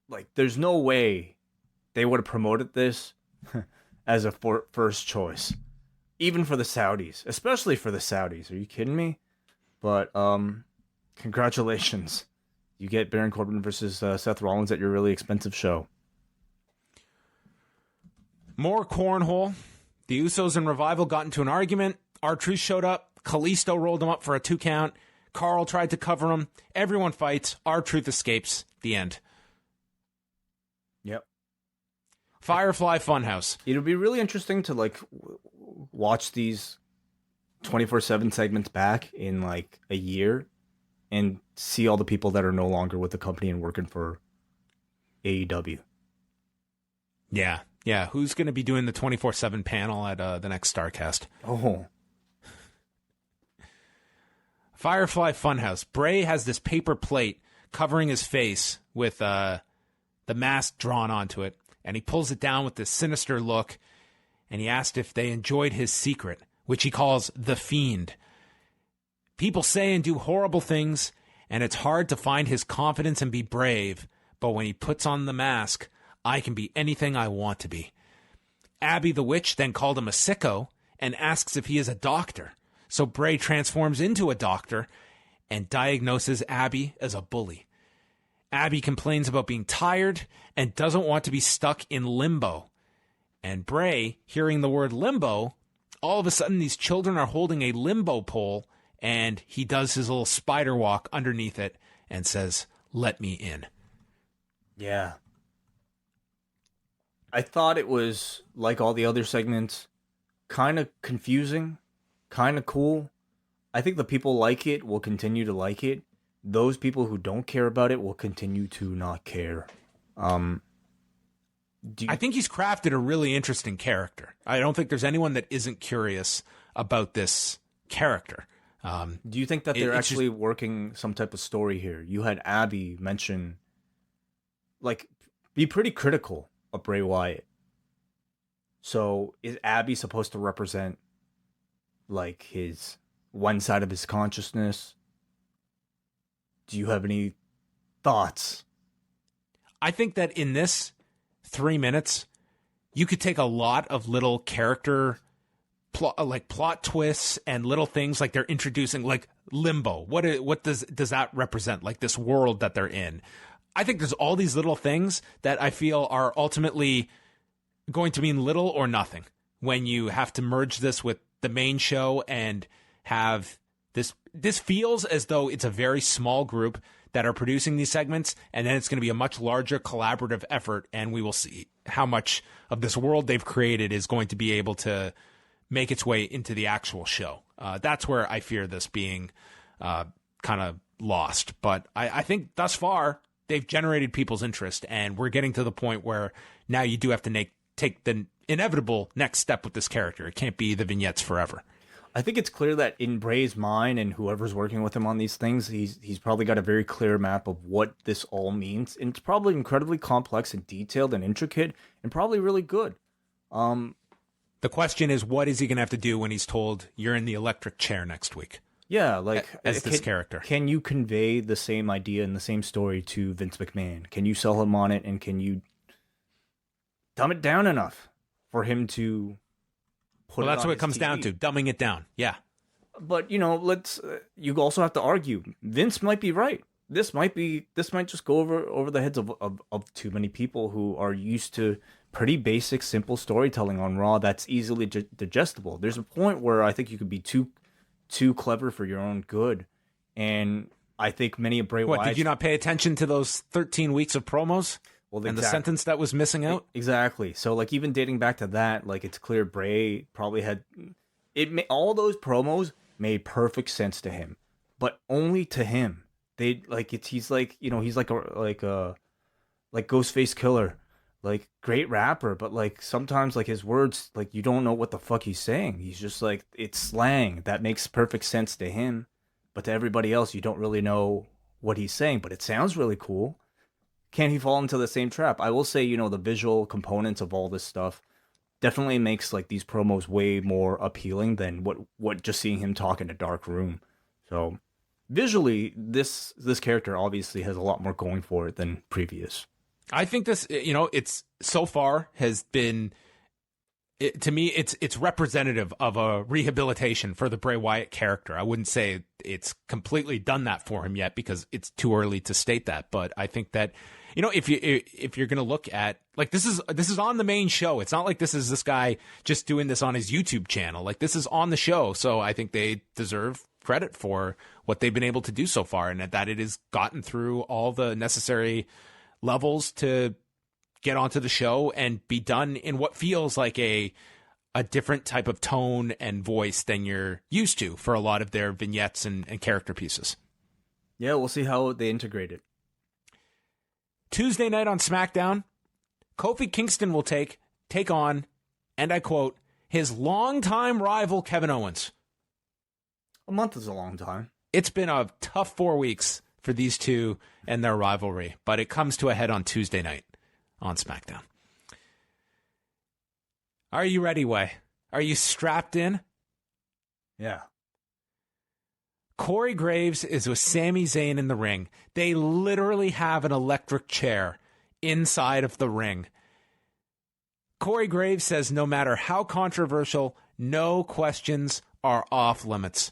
Like, there's no way they would have promoted this as a first choice. Even for the Saudis, especially for the Saudis. Are you kidding me? But congratulations. You get Baron Corbin versus Seth Rollins at your really expensive show. More cornhole. The Usos and Revival got into an argument. R-Truth showed up. Kalisto rolled him up for a 2 count. Carl tried to cover him. Everyone fights. R-Truth escapes. The end. Yep. Firefly Funhouse. It'll be really interesting to watch these 24/7 segments back in a year and see all the people that are no longer with the company and working for AEW. Yeah. Who's going to be doing the 24/7 panel at the next Starrcast? Oh. Firefly Funhouse. Bray has this paper plate covering his face with the mask drawn onto it, and he pulls it down with this sinister look, and he asked if they enjoyed his secret, which he calls the Fiend. People say and do horrible things, and it's hard to find his confidence and be brave, but when he puts on the mask, I can be anything I want to be. Abby the Witch then called him a sicko and asks if he is a doctor. So Bray transforms into a doctor and diagnoses Abby as a bully. Abby complains about being tired and doesn't want to be stuck in limbo. And Bray, hearing the word limbo, all of a sudden these children are holding a limbo pole, and he does his little spider walk underneath it and says, "Let me in." Yeah. I thought it was, like all the other segments, kind of confusing, kind of cool. I think the people like it will continue to like it. Those people who don't care about it will continue to not care. I think he's crafted a really interesting character. I don't think there's anyone that isn't curious about this character. Do you think that they're actually working some type of story here? You had Abby mention, be pretty critical of Bray Wyatt. So is Abby supposed to represent, his one side of his consciousness? Do you have any thoughts? I think that in this 3 minutes, you could take a lot of little character plot twists and little things like they're introducing, like limbo. What does that represent? Like this world that they're in. I think there's all these little things that I feel are ultimately going to mean little or nothing when you have to merge this with the main show and have this. This feels as though it's a very small group that are producing these segments, and then it's going to be a much larger collaborative effort, and we will see how much of this world they've created is going to be able to make its way into the actual show. That's where I fear this being kind of lost. But I think thus far, they've generated people's interest, and we're getting to the point where now you do have to take the inevitable next step with this character. It can't be the vignettes forever. I think it's clear that in Bray's mind and whoever's working with him on these things, he's probably got a very clear map of what this all means. And it's probably incredibly complex and detailed and intricate and probably really good. The question is, what is he going to have to do when he's told you're in the electric chair next week? Yeah, like as this character. Can you convey the same idea and the same story to Vince McMahon? Can you sell him on it, and can you dumb it down enough for him to put it on that's what it his comes TV? down to, dumbing it down. Yeah. But, you know, you also have to argue. Vince might be right. This might just go over the heads of too many people who are used to pretty basic, simple storytelling on Raw that's easily digestible. There's a point where I think you could be too clever for your own good, and I think many of Bray Wyatt. What, did you not pay attention to those 13 weeks of promos? Well, and the sentence that was missing out? Exactly. So, like, even dating back to that, like, it's clear Bray probably had all those promos made perfect sense to him, but only to him. He's like Ghostface Killer, like, great rapper, but like sometimes like his words, like, you don't know what the fuck he's saying. He's just like, it's slang that makes perfect sense to him, but to everybody else you don't really know what he's saying, but it sounds really cool. Can he fall into the same trap? I will say, you know, the visual components of all this stuff definitely makes like these promos way more appealing than what just seeing him talk in a dark room. So visually, this character obviously has a lot more going for it than previous. I think this, you know, it's so far has been, to me, it's representative of a rehabilitation for the Bray Wyatt character. I wouldn't say it's completely done that for him yet because it's too early to state that. But I think that, you know, if you're going to look at, like, this is on the main show. It's not like this guy just doing this on his YouTube channel. Like, this is on the show. So I think they deserve credit for what they've been able to do so far, and that it has gotten through all the necessary levels to get onto the show and be done in what feels like a different type of tone and voice than you're used to for a lot of their vignettes and character pieces. Yeah, we'll see how they integrate it. Tuesday night on SmackDown, Kofi Kingston will take on, and I quote, his longtime rival Kevin Owens. A month is a long time. It's been a tough 4 weeks for these two and their rivalry, but it comes to a head on Tuesday night on SmackDown. Are you ready, Wai? Are you strapped in? Yeah. Corey Graves is with Sami Zayn in the ring. They literally have an electric chair inside of the ring. Corey Graves says no matter how controversial, no questions are off limits.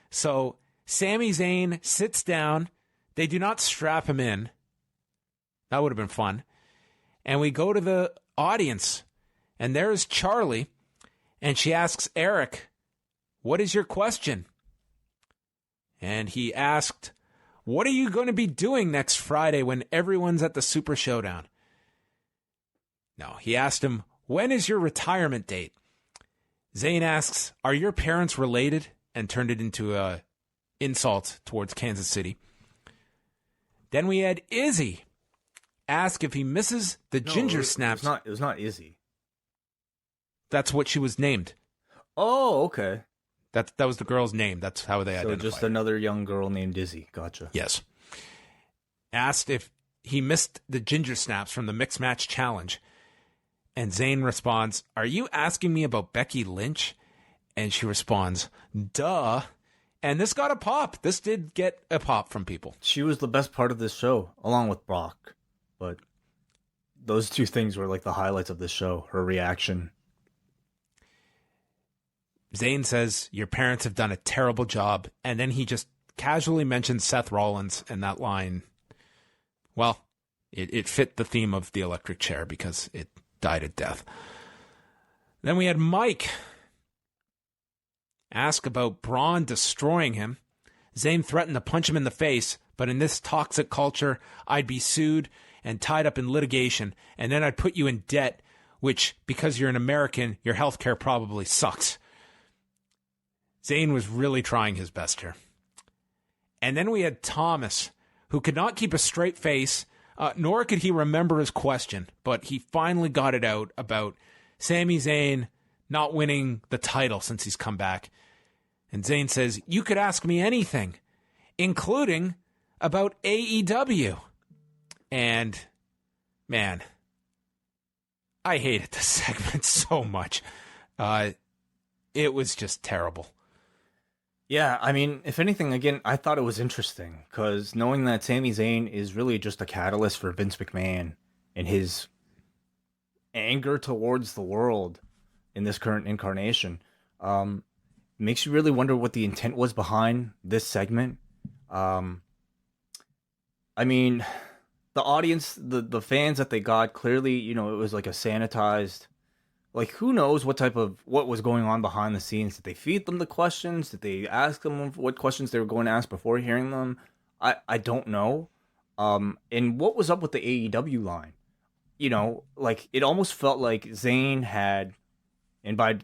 So Sami Zayn sits down. They do not strap him in. That would have been fun. And we go to the audience, and there's Charlie, and she asks Eric, "What is your question?" And he asked, "What are you going to be doing next Friday when everyone's at the Super Showdown?" No, he asked him, "When is your retirement date?" Zayn asks, "Are your parents related?" and turned it into a insult towards Kansas City. Then we had Izzy ask if he misses the ginger snaps. It was not Izzy. That's what she was named. Oh, okay. That was the girl's name. That's how they identified So just her. another young girl named Izzy. Gotcha. Yes. Asked if he missed the ginger snaps from the Mixed Match Challenge. And Zayn responds, "Are you asking me about Becky Lynch?" And she responds, "Duh." And this got a pop. This did get a pop from people. She was the best part of this show, along with Brock. But those two things were like the highlights of this show. Her reaction. Zayn says, your parents have done a terrible job. And then he just casually mentioned Seth Rollins, and that line, well, it fit the theme of the electric chair because it died a death. Then we had Mike ask about Braun destroying him. Zayn threatened to punch him in the face, but in this toxic culture, I'd be sued and tied up in litigation, and then I'd put you in debt, which, because you're an American, your health care probably sucks. Zayn was really trying his best here. And then we had Thomas, who could not keep a straight face, nor could he remember his question, but he finally got it out about Sami Zayn not winning the title since he's come back. And Zayn says, you could ask me anything, including about AEW. And, man, I hated this segment so much. It was just terrible. Yeah, I mean, if anything, again, I thought it was interesting because knowing that Sami Zayn is really just a catalyst for Vince McMahon and his anger towards the world in this current incarnation, makes you really wonder what the intent was behind this segment. I mean, the audience, the fans that they got, clearly, you know, it was like a sanitized, like, who knows what was going on behind the scenes. Did they feed them the questions? Did they ask them what questions they were going to ask before hearing them? I don't know. And what was up with the AEW line? You know, like, it almost felt like Zayn had, and by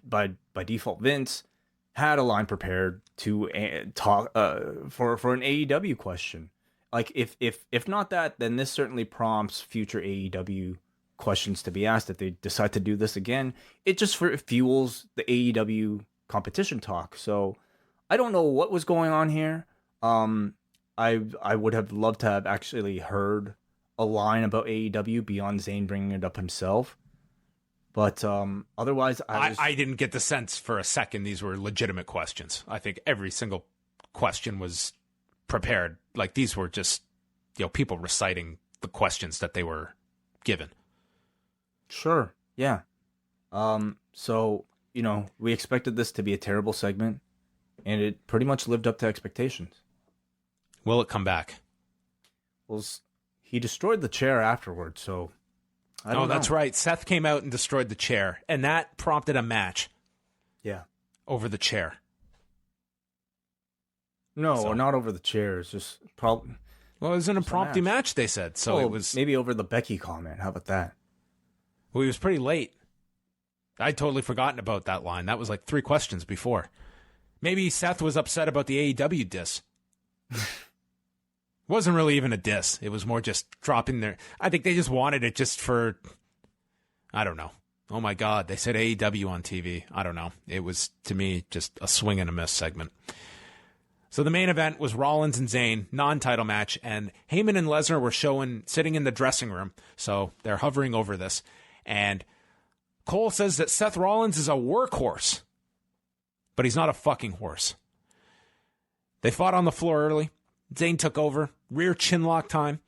default, Vince had a line prepared to talk for an AEW question. Like, if not that, then this certainly prompts future AEW questions to be asked if they decide to do this again. It just fuels the AEW competition talk. So I don't know what was going on here. I would have loved to have actually heard a line about AEW beyond Zayn bringing it up himself. But otherwise, I didn't get the sense for a second these were legitimate questions. I think every single question was prepared. Like, these were just, you know, people reciting the questions that they were given. Sure. Yeah. So, you know, we expected this to be a terrible segment, and it pretty much lived up to expectations. Will it come back? Well, he destroyed the chair afterwards, so I don't know. That's right. Seth came out and destroyed the chair, and that prompted a match. Yeah. Over the chair. No, not over the chair. It's just probably. Well, it was an impromptu match, they said. So it was maybe over the Becky comment. How about that? Well, he was pretty late. I'd totally forgotten about that line. That was like 3 questions before. Maybe Seth was upset about the AEW diss. Wasn't really even a diss. It was more just dropping their... I think they just wanted it just for... I don't know. Oh my God, they said AEW on TV. I don't know. It was, to me, just a swing and a miss segment. So the main event was Rollins and Zayn, non-title match, and Heyman and Lesnar were sitting in the dressing room, so they're hovering over this. And Cole says that Seth Rollins is a workhorse, but he's not a fucking horse. They fought on the floor early. Zayn took over, rear chinlock time.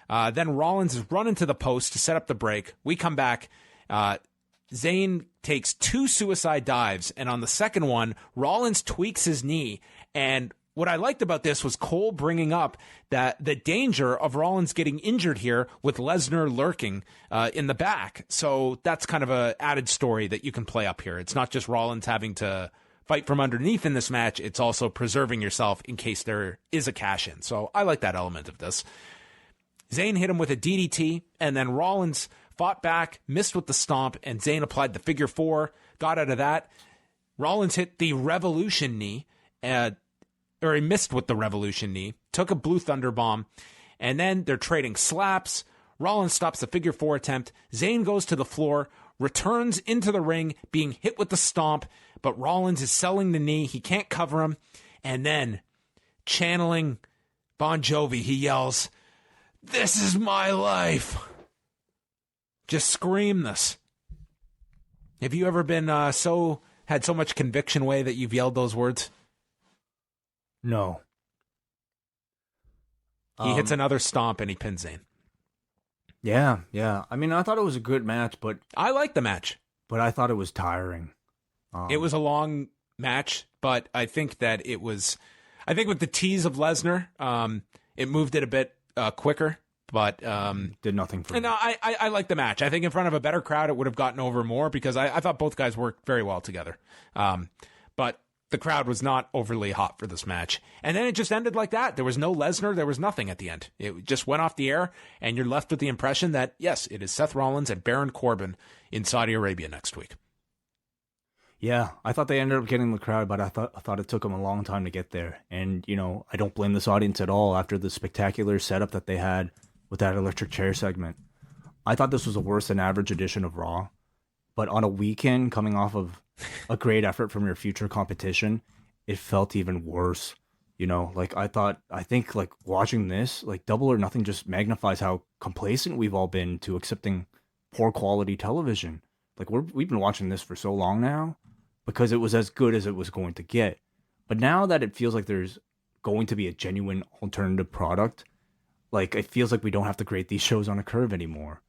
Then Rollins is running to the post to set up the break. We come back. Zayn takes 2 suicide dives, and on the second one, Rollins tweaks his knee. And what I liked about this was Cole bringing up that the danger of Rollins getting injured here with Lesnar lurking in the back. So that's kind of a added story that you can play up here. It's not just Rollins having to fight from underneath in this match. It's also preserving yourself in case there is a cash-in. So I like that element of this. Zayn hit him with a DDT, and then Rollins fought back, missed with the stomp, and Zayn applied the figure 4, got out of that. Rollins hit the Revolution knee, or he missed with the Revolution knee, took a Blue Thunder bomb, and then they're trading slaps. Rollins stops the figure 4 attempt. Zayn goes to the floor, returns into the ring, being hit with the stomp, but Rollins is selling the knee. He can't cover him. And then, channeling Bon Jovi, he yells, "This is my life." Just scream this. Have you ever been had so much conviction way that you've yelled those words? No. He hits another stomp and he pins Zayn. Yeah, yeah. I mean, I thought it was a good match, but I like the match. I thought it was tiring. It was a long match, but I think that I think with the tease of Lesnar, it moved it a bit quicker, but did nothing for me. And I like the match. I think in front of a better crowd, it would have gotten over more because I thought both guys worked very well together. But the crowd was not overly hot for this match. And then it just ended like that. There was no Lesnar. There was nothing at the end. It just went off the air, and you're left with the impression that, yes, it is Seth Rollins and Baron Corbin in Saudi Arabia next week. Yeah, I thought they ended up getting the crowd, but I thought it took them a long time to get there. And, I don't blame this audience at all after the spectacular setup that they had with that electric chair segment. I thought this was a worse than average edition of Raw, but on a weekend coming off of a great effort from your future competition, it felt even worse. I think watching this, Double or Nothing just magnifies how complacent we've all been to accepting poor quality television. We've been watching this for so long now because it was as good as it was going to get. But now that it feels like there's going to be a genuine alternative product, it feels like we don't have to grade these shows on a curve anymore.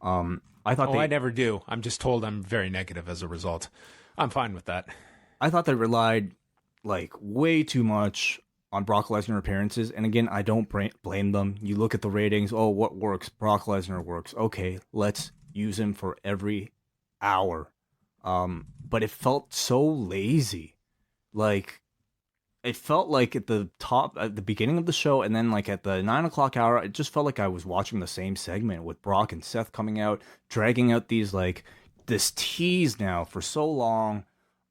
I never do. I'm just told I'm very negative as a result. I'm fine with that. I thought they relied way too much on Brock Lesnar appearances. And again, I don't blame them. You look at the ratings. Oh, what works? Brock Lesnar works. Okay, let's use him for every hour. But it felt so lazy. It felt like at the beginning of the show, and then at the 9 o'clock hour, it just felt like I was watching the same segment with Brock and Seth coming out, dragging out these this tease now for so long.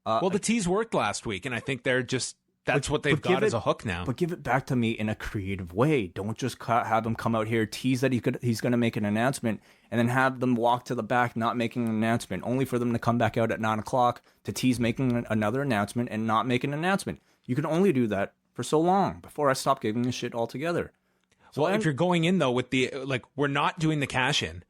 Well, the tease worked last week, and I think that's what they've got as a hook now. But give it back to me in a creative way. Don't just have him come out here, tease that he's going to make an announcement, and then have them walk to the back not making an announcement, only for them to come back out at 9 o'clock to tease making another announcement and not make an announcement. You can only do that for so long before I stop giving a shit altogether. So if you're going in, though, with the, we're not doing the cash-in,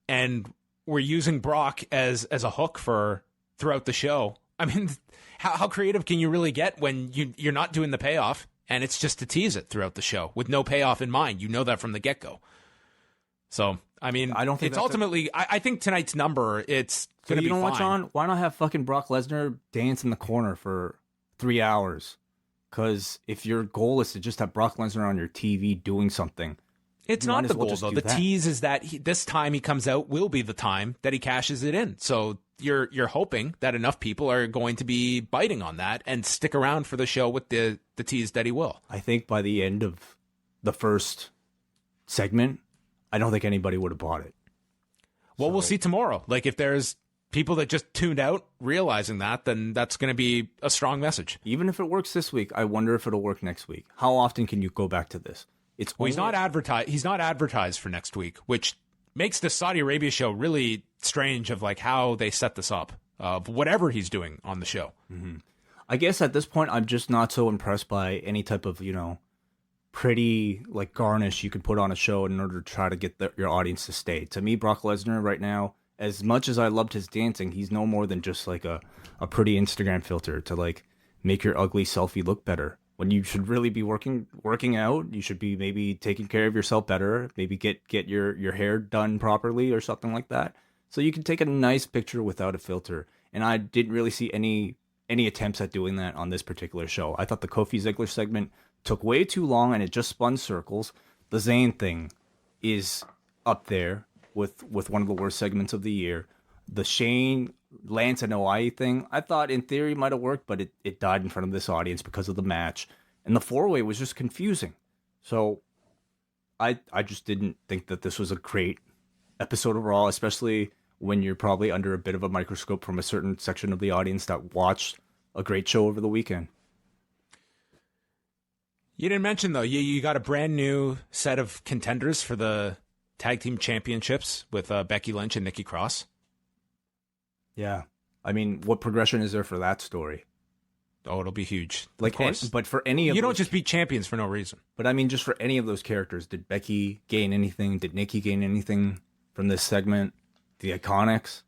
and we're using Brock as a hook for throughout the show, I mean, how creative can you really get when you're not doing the payoff, and it's just to tease it throughout the show with no payoff in mind? You know that from the get-go. So, I mean, I don't think it's ultimately, I think tonight's number, it's going to be fine. You know what, John? Why not have fucking Brock Lesnar dance in the corner for 3 hours? Because if your goal is to just have Brock Lesnar on your TV doing something, it's not the goal, though. The tease is that this time he comes out will be the time that he cashes it in. So you're hoping that enough people are going to be biting on that and stick around for the show with the tease that he will. I think by the end of the first segment, I don't think anybody would have bought it. Well, we'll see tomorrow. If there's people that just tuned out realizing that, then that's going to be a strong message. Even if it works this week, I wonder if it'll work next week. How often can you go back to this? He's not advertised. He's not advertised for next week, which makes the Saudi Arabia show really strange of how they set this up, of whatever he's doing on the show. Mm-hmm. I guess at this point, I'm just not so impressed by any type of, pretty garnish you could put on a show in order to try to get your audience to stay. To me, Brock Lesnar right now, as much as I loved his dancing, he's no more than just a pretty Instagram filter to make your ugly selfie look better. When you should really be working out, you should be maybe taking care of yourself better, maybe get your hair done properly or something like that. So you can take a nice picture without a filter. And I didn't really see any attempts at doing that on this particular show. I thought the Kofi Ziggler segment took way too long and it just spun circles. The Zayn thing is up there with one of the worst segments of the year. The Shane, Lance, and Hawaii thing, I thought in theory might have worked, but it died in front of this audience because of the match. And the four-way was just confusing. So I just didn't think that this was a great episode of Raw, especially when you're probably under a bit of a microscope from a certain section of the audience that watched a great show over the weekend. You didn't mention, though, you got a brand new set of contenders for the Tag Team Championships with Becky Lynch and Nikki Cross. Yeah. I mean, what progression is there for that story? Oh, it'll be huge. Of course. But for any of you don't just beat champions for no reason. But I mean, just for any of those characters, did Becky gain anything? Did Nikki gain anything from this segment? The Iconics?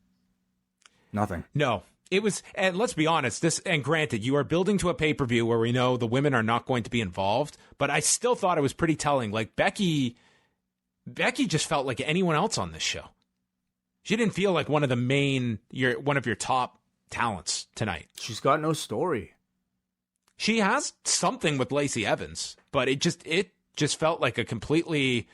Nothing. No. It was, and let's be honest, and granted, you are building to a pay-per-view where we know the women are not going to be involved, but I still thought it was pretty telling. Becky Becky just felt like anyone else on this show. She didn't feel like one of your top talents tonight. She's got no story. She has something with Lacey Evans, but it just felt like a completely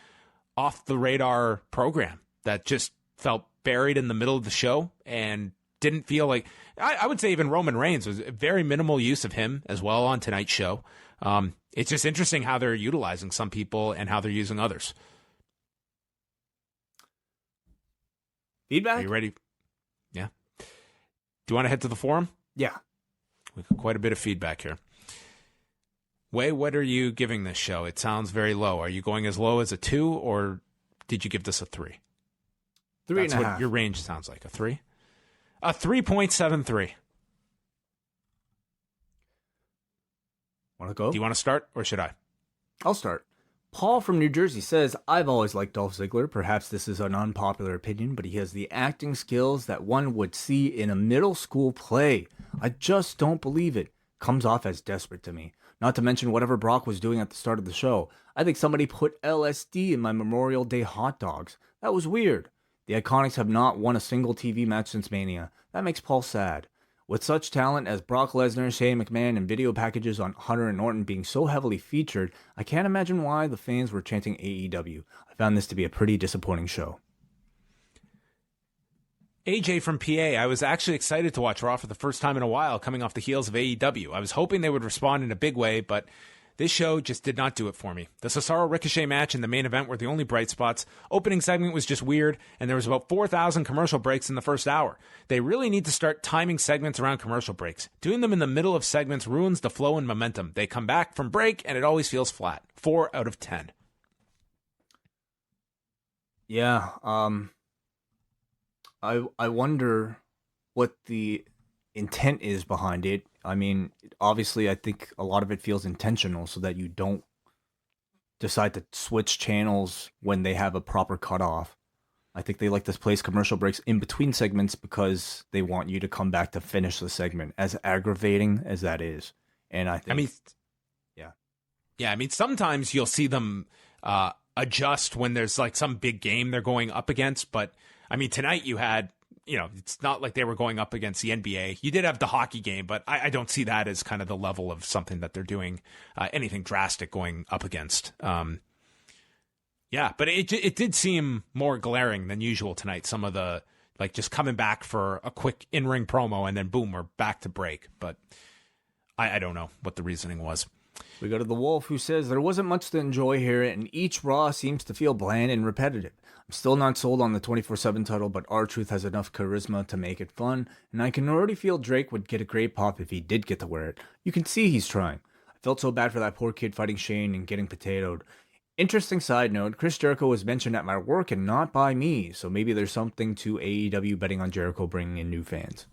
off the radar program that just felt buried in the middle of the show and didn't feel like, I would say even Roman Reigns was a very minimal use of him as well on tonight's show. It's just interesting how they're utilizing some people and how they're using others. Feedback? Are you ready? Yeah. Do you want to head to the forum? Yeah. We've got quite a bit of feedback here. Wai, what are you giving this show? It sounds very low. Are you going as low as a 2, or did you give this a 3? 3.5. That's what your range sounds like. A 3? A 3.73. Want to go? Do you want to start, or should I? I'll start. Paul from New Jersey says, I've always liked Dolph Ziggler. Perhaps this is an unpopular opinion, but he has the acting skills that one would see in a middle school play. I just don't believe it. Comes off as desperate to me. Not to mention whatever Brock was doing at the start of the show. I think somebody put LSD in my Memorial Day hot dogs. That was weird. The Iconics have not won a single TV match since Mania. That makes Paul sad. With such talent as Brock Lesnar, Shane McMahon, and video packages on Hunter and Orton being so heavily featured, I can't imagine why the fans were chanting AEW. I found this to be a pretty disappointing show. AJ from PA, I was actually excited to watch Raw for the first time in a while coming off the heels of AEW. I was hoping they would respond in a big way, but this show just did not do it for me. The Cesaro Ricochet match and the main event were the only bright spots. Opening segment was just weird, and there was about 4,000 commercial breaks in the first hour. They really need to start timing segments around commercial breaks. Doing them in the middle of segments ruins the flow and momentum. They come back from break, and it always feels flat. 4 out of 10. Yeah, I wonder what the intent is behind it. I mean, obviously, I think a lot of it feels intentional so that you don't decide to switch channels when they have a proper cutoff. I think they like to place commercial breaks in between segments because they want you to come back to finish the segment, as aggravating as that is. And I think... Yeah, I mean, sometimes you'll see them adjust when there's like some big game they're going up against, but I mean, tonight you had, it's not like they were going up against the NBA. You did have the hockey game, but I don't see that as kind of the level of something that they're doing, anything drastic going up against. Yeah, but it did seem more glaring than usual tonight. Some of the, like, just coming back for a quick in-ring promo and then boom, we're back to break. But I don't know what the reasoning was. We go to The Wolf, who says, there wasn't much to enjoy here, and each Raw seems to feel bland and repetitive. I'm still not sold on the 24/7 title, but R-Truth has enough charisma to make it fun, and I can already feel Drake would get a great pop if he did get to wear it. You can see he's trying. I felt so bad for that poor kid fighting Shane and getting potatoed. Interesting side note, Chris Jericho was mentioned at my work and not by me, so maybe there's something to AEW betting on Jericho bringing in new fans.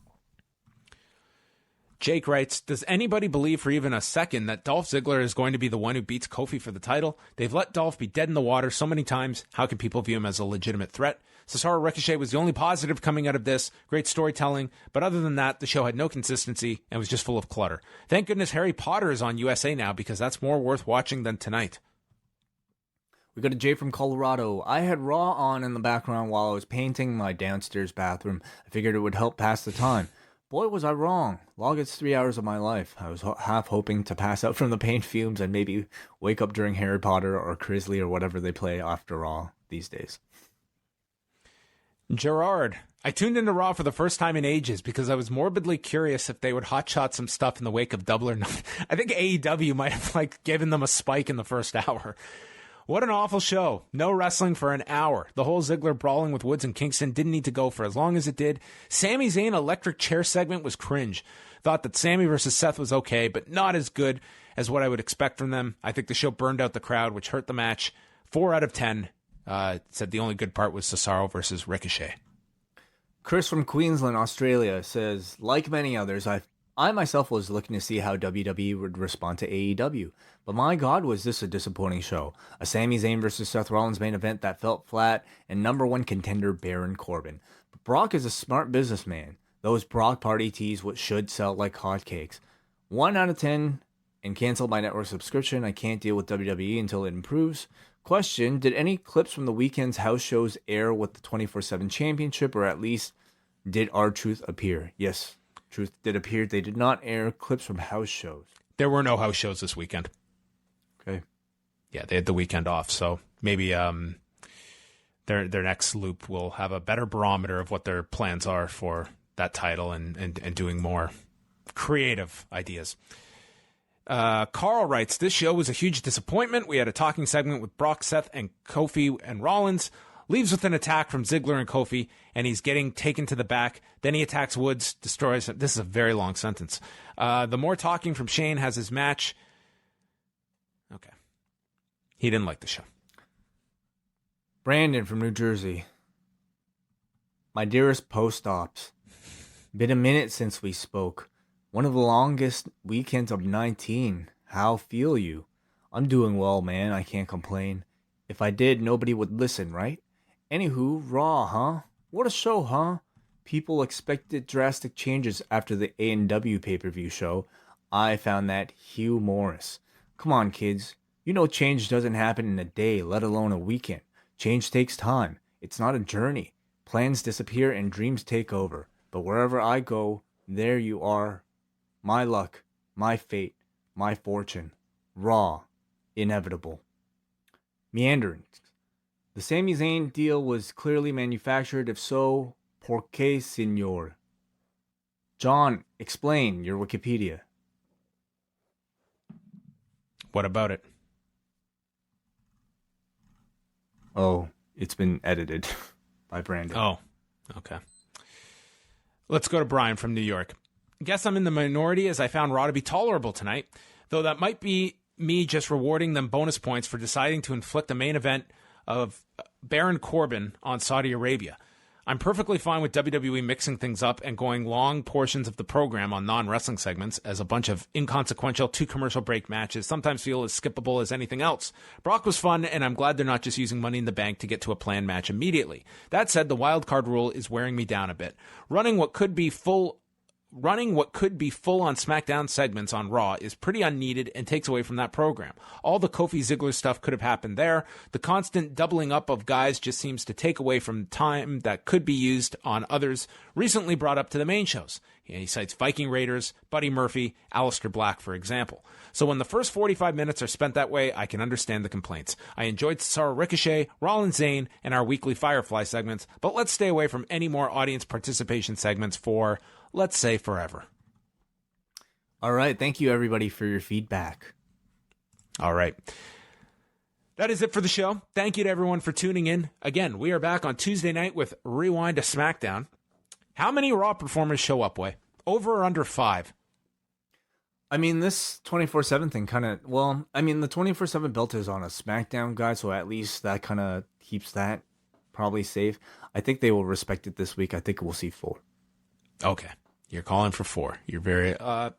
Jake writes, does anybody believe for even a second that Dolph Ziggler is going to be the one who beats Kofi for the title? They've let Dolph be dead in the water so many times. How can people view him as a legitimate threat? Cesaro Ricochet was the only positive coming out of this. Great storytelling. But other than that, the show had no consistency and was just full of clutter. Thank goodness Harry Potter is on USA now because that's more worth watching than tonight. We got a Jay from Colorado. I had Raw on in the background while I was painting my downstairs bathroom. I figured it would help pass the time. Boy, was I wrong. Longest 3 hours of my life. I was half hoping to pass out from the paint fumes and maybe wake up during Harry Potter or Crisley or whatever they play after Raw these days. Gerard, I tuned into Raw for the first time in ages because I was morbidly curious if they would hotshot some stuff in the wake of Double or Nothing. I think AEW might have given them a spike in the first hour. What an awful show. No wrestling for an hour. The whole Ziggler brawling with Woods and Kingston didn't need to go for as long as it did. Sami Zayn electric chair segment was cringe. Thought that Sami versus Seth was okay, but not as good as what I would expect from them. I think the show burned out the crowd, which hurt the match. 4 out of 10. Said the only good part was Cesaro versus Ricochet. Chris from Queensland, Australia says, like many others, I myself was looking to see how WWE would respond to AEW, but my God, was this a disappointing show. A Sami Zayn versus Seth Rollins main event that felt flat, and #1 contender Baron Corbin. But Brock is a smart businessman. Those Brock party tees should sell like hotcakes. 1 out of 10 and canceled my network subscription. I can't deal with WWE until it improves. Question, did any clips from the weekend's house shows air with the 24/7 championship, or at least did R-Truth appear? Yes, Truth did appear. They did not air clips from house shows. There were no house shows this weekend. Okay. Yeah, they had the weekend off, so maybe their next loop will have a better barometer of what their plans are for that title and doing more creative ideas. Carl writes, this show was a huge disappointment. We had a talking segment with Brock, Seth, and Kofi and Rollins. Leaves with an attack from Ziggler and Kofi, and he's getting taken to the back. Then he attacks Woods, destroys him. This is a very long sentence. The more talking from Shane has his match. Okay. He didn't like the show. Brandon from New Jersey. My dearest post-ops. Been a minute since we spoke. One of the longest weekends of 19. How feel you? I'm doing well, man. I can't complain. If I did, nobody would listen, right? Anywho, Raw, huh? What a show, huh? People expected drastic changes after the A&W pay-per-view show. I found that humorous. Come on, kids. You know change doesn't happen in a day, let alone a weekend. Change takes time. It's not a journey. Plans disappear and dreams take over. But wherever I go, there you are. My luck, my fate, my fortune. Raw. Inevitable. Meanderings. The Sami Zayn deal was clearly manufactured. If so, por qué, señor? John, explain your Wikipedia. What about it? Oh, it's been edited by Brandon. Oh, okay. Let's go to Brian from New York. Guess I'm in the minority as I found Raw to be tolerable tonight, though that might be me just rewarding them bonus points for deciding to inflict a main event of Baron Corbin on Saudi Arabia. I'm perfectly fine with WWE mixing things up and going long portions of the program on non-wrestling segments, as a bunch of inconsequential 2 commercial break matches sometimes feel as skippable as anything else. Brock was fun, and I'm glad they're not just using Money in the Bank to get to a planned match immediately. That said, the wildcard rule is wearing me down a bit. Running what could be full on SmackDown segments on Raw is pretty unneeded and takes away from that program. All the Kofi Ziggler stuff could have happened there. The constant doubling up of guys just seems to take away from time that could be used on others recently brought up to the main shows. He cites Viking Raiders, Buddy Murphy, Aleister Black, for example. So when the first 45 minutes are spent that way, I can understand the complaints. I enjoyed Cesaro Ricochet, Rollins Zayn, and our weekly Firefly segments, but let's stay away from any more audience participation segments for, let's say, forever. All right. Thank you, everybody, for your feedback. All right. That is it for the show. Thank you to everyone for tuning in. Again, we are back on Tuesday night with Rewind to SmackDown. How many Raw performers show up, Way? Over or under 5? I mean, this 24/7 thing kind of, well, I mean, the 24/7 belt is on a SmackDown guy, so at least that kind of keeps that probably safe. I think they will respect it this week. I think we'll see 4. Okay. You're calling for 4. You're very, I'm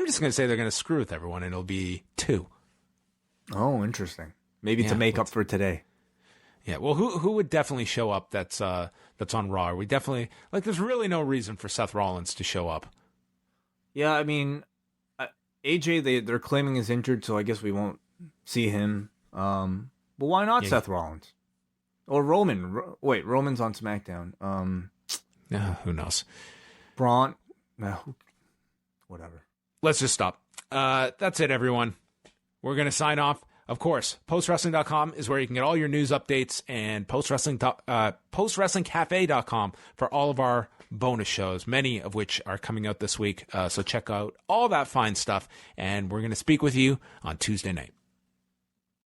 just going to say they're going to screw with everyone and it'll be 2. Oh, interesting. Maybe to make up for today. Yeah. Well, who would definitely show up that's on Raw? We definitely, like, there's really no reason for Seth Rollins to show up. Yeah. I mean, AJ, they're claiming is injured, so I guess we won't see him. But why not Seth Rollins? Or Roman? Wait, Roman's on SmackDown. Who knows? Braun? No. Whatever. Let's just stop. That's it, everyone. We're going to sign off. Of course, postwrestling.com is where you can get all your news updates, and postwrestlingcafe.com for all of our bonus shows, many of which are coming out this week. So check out all that fine stuff, and we're going to speak with you on Tuesday night.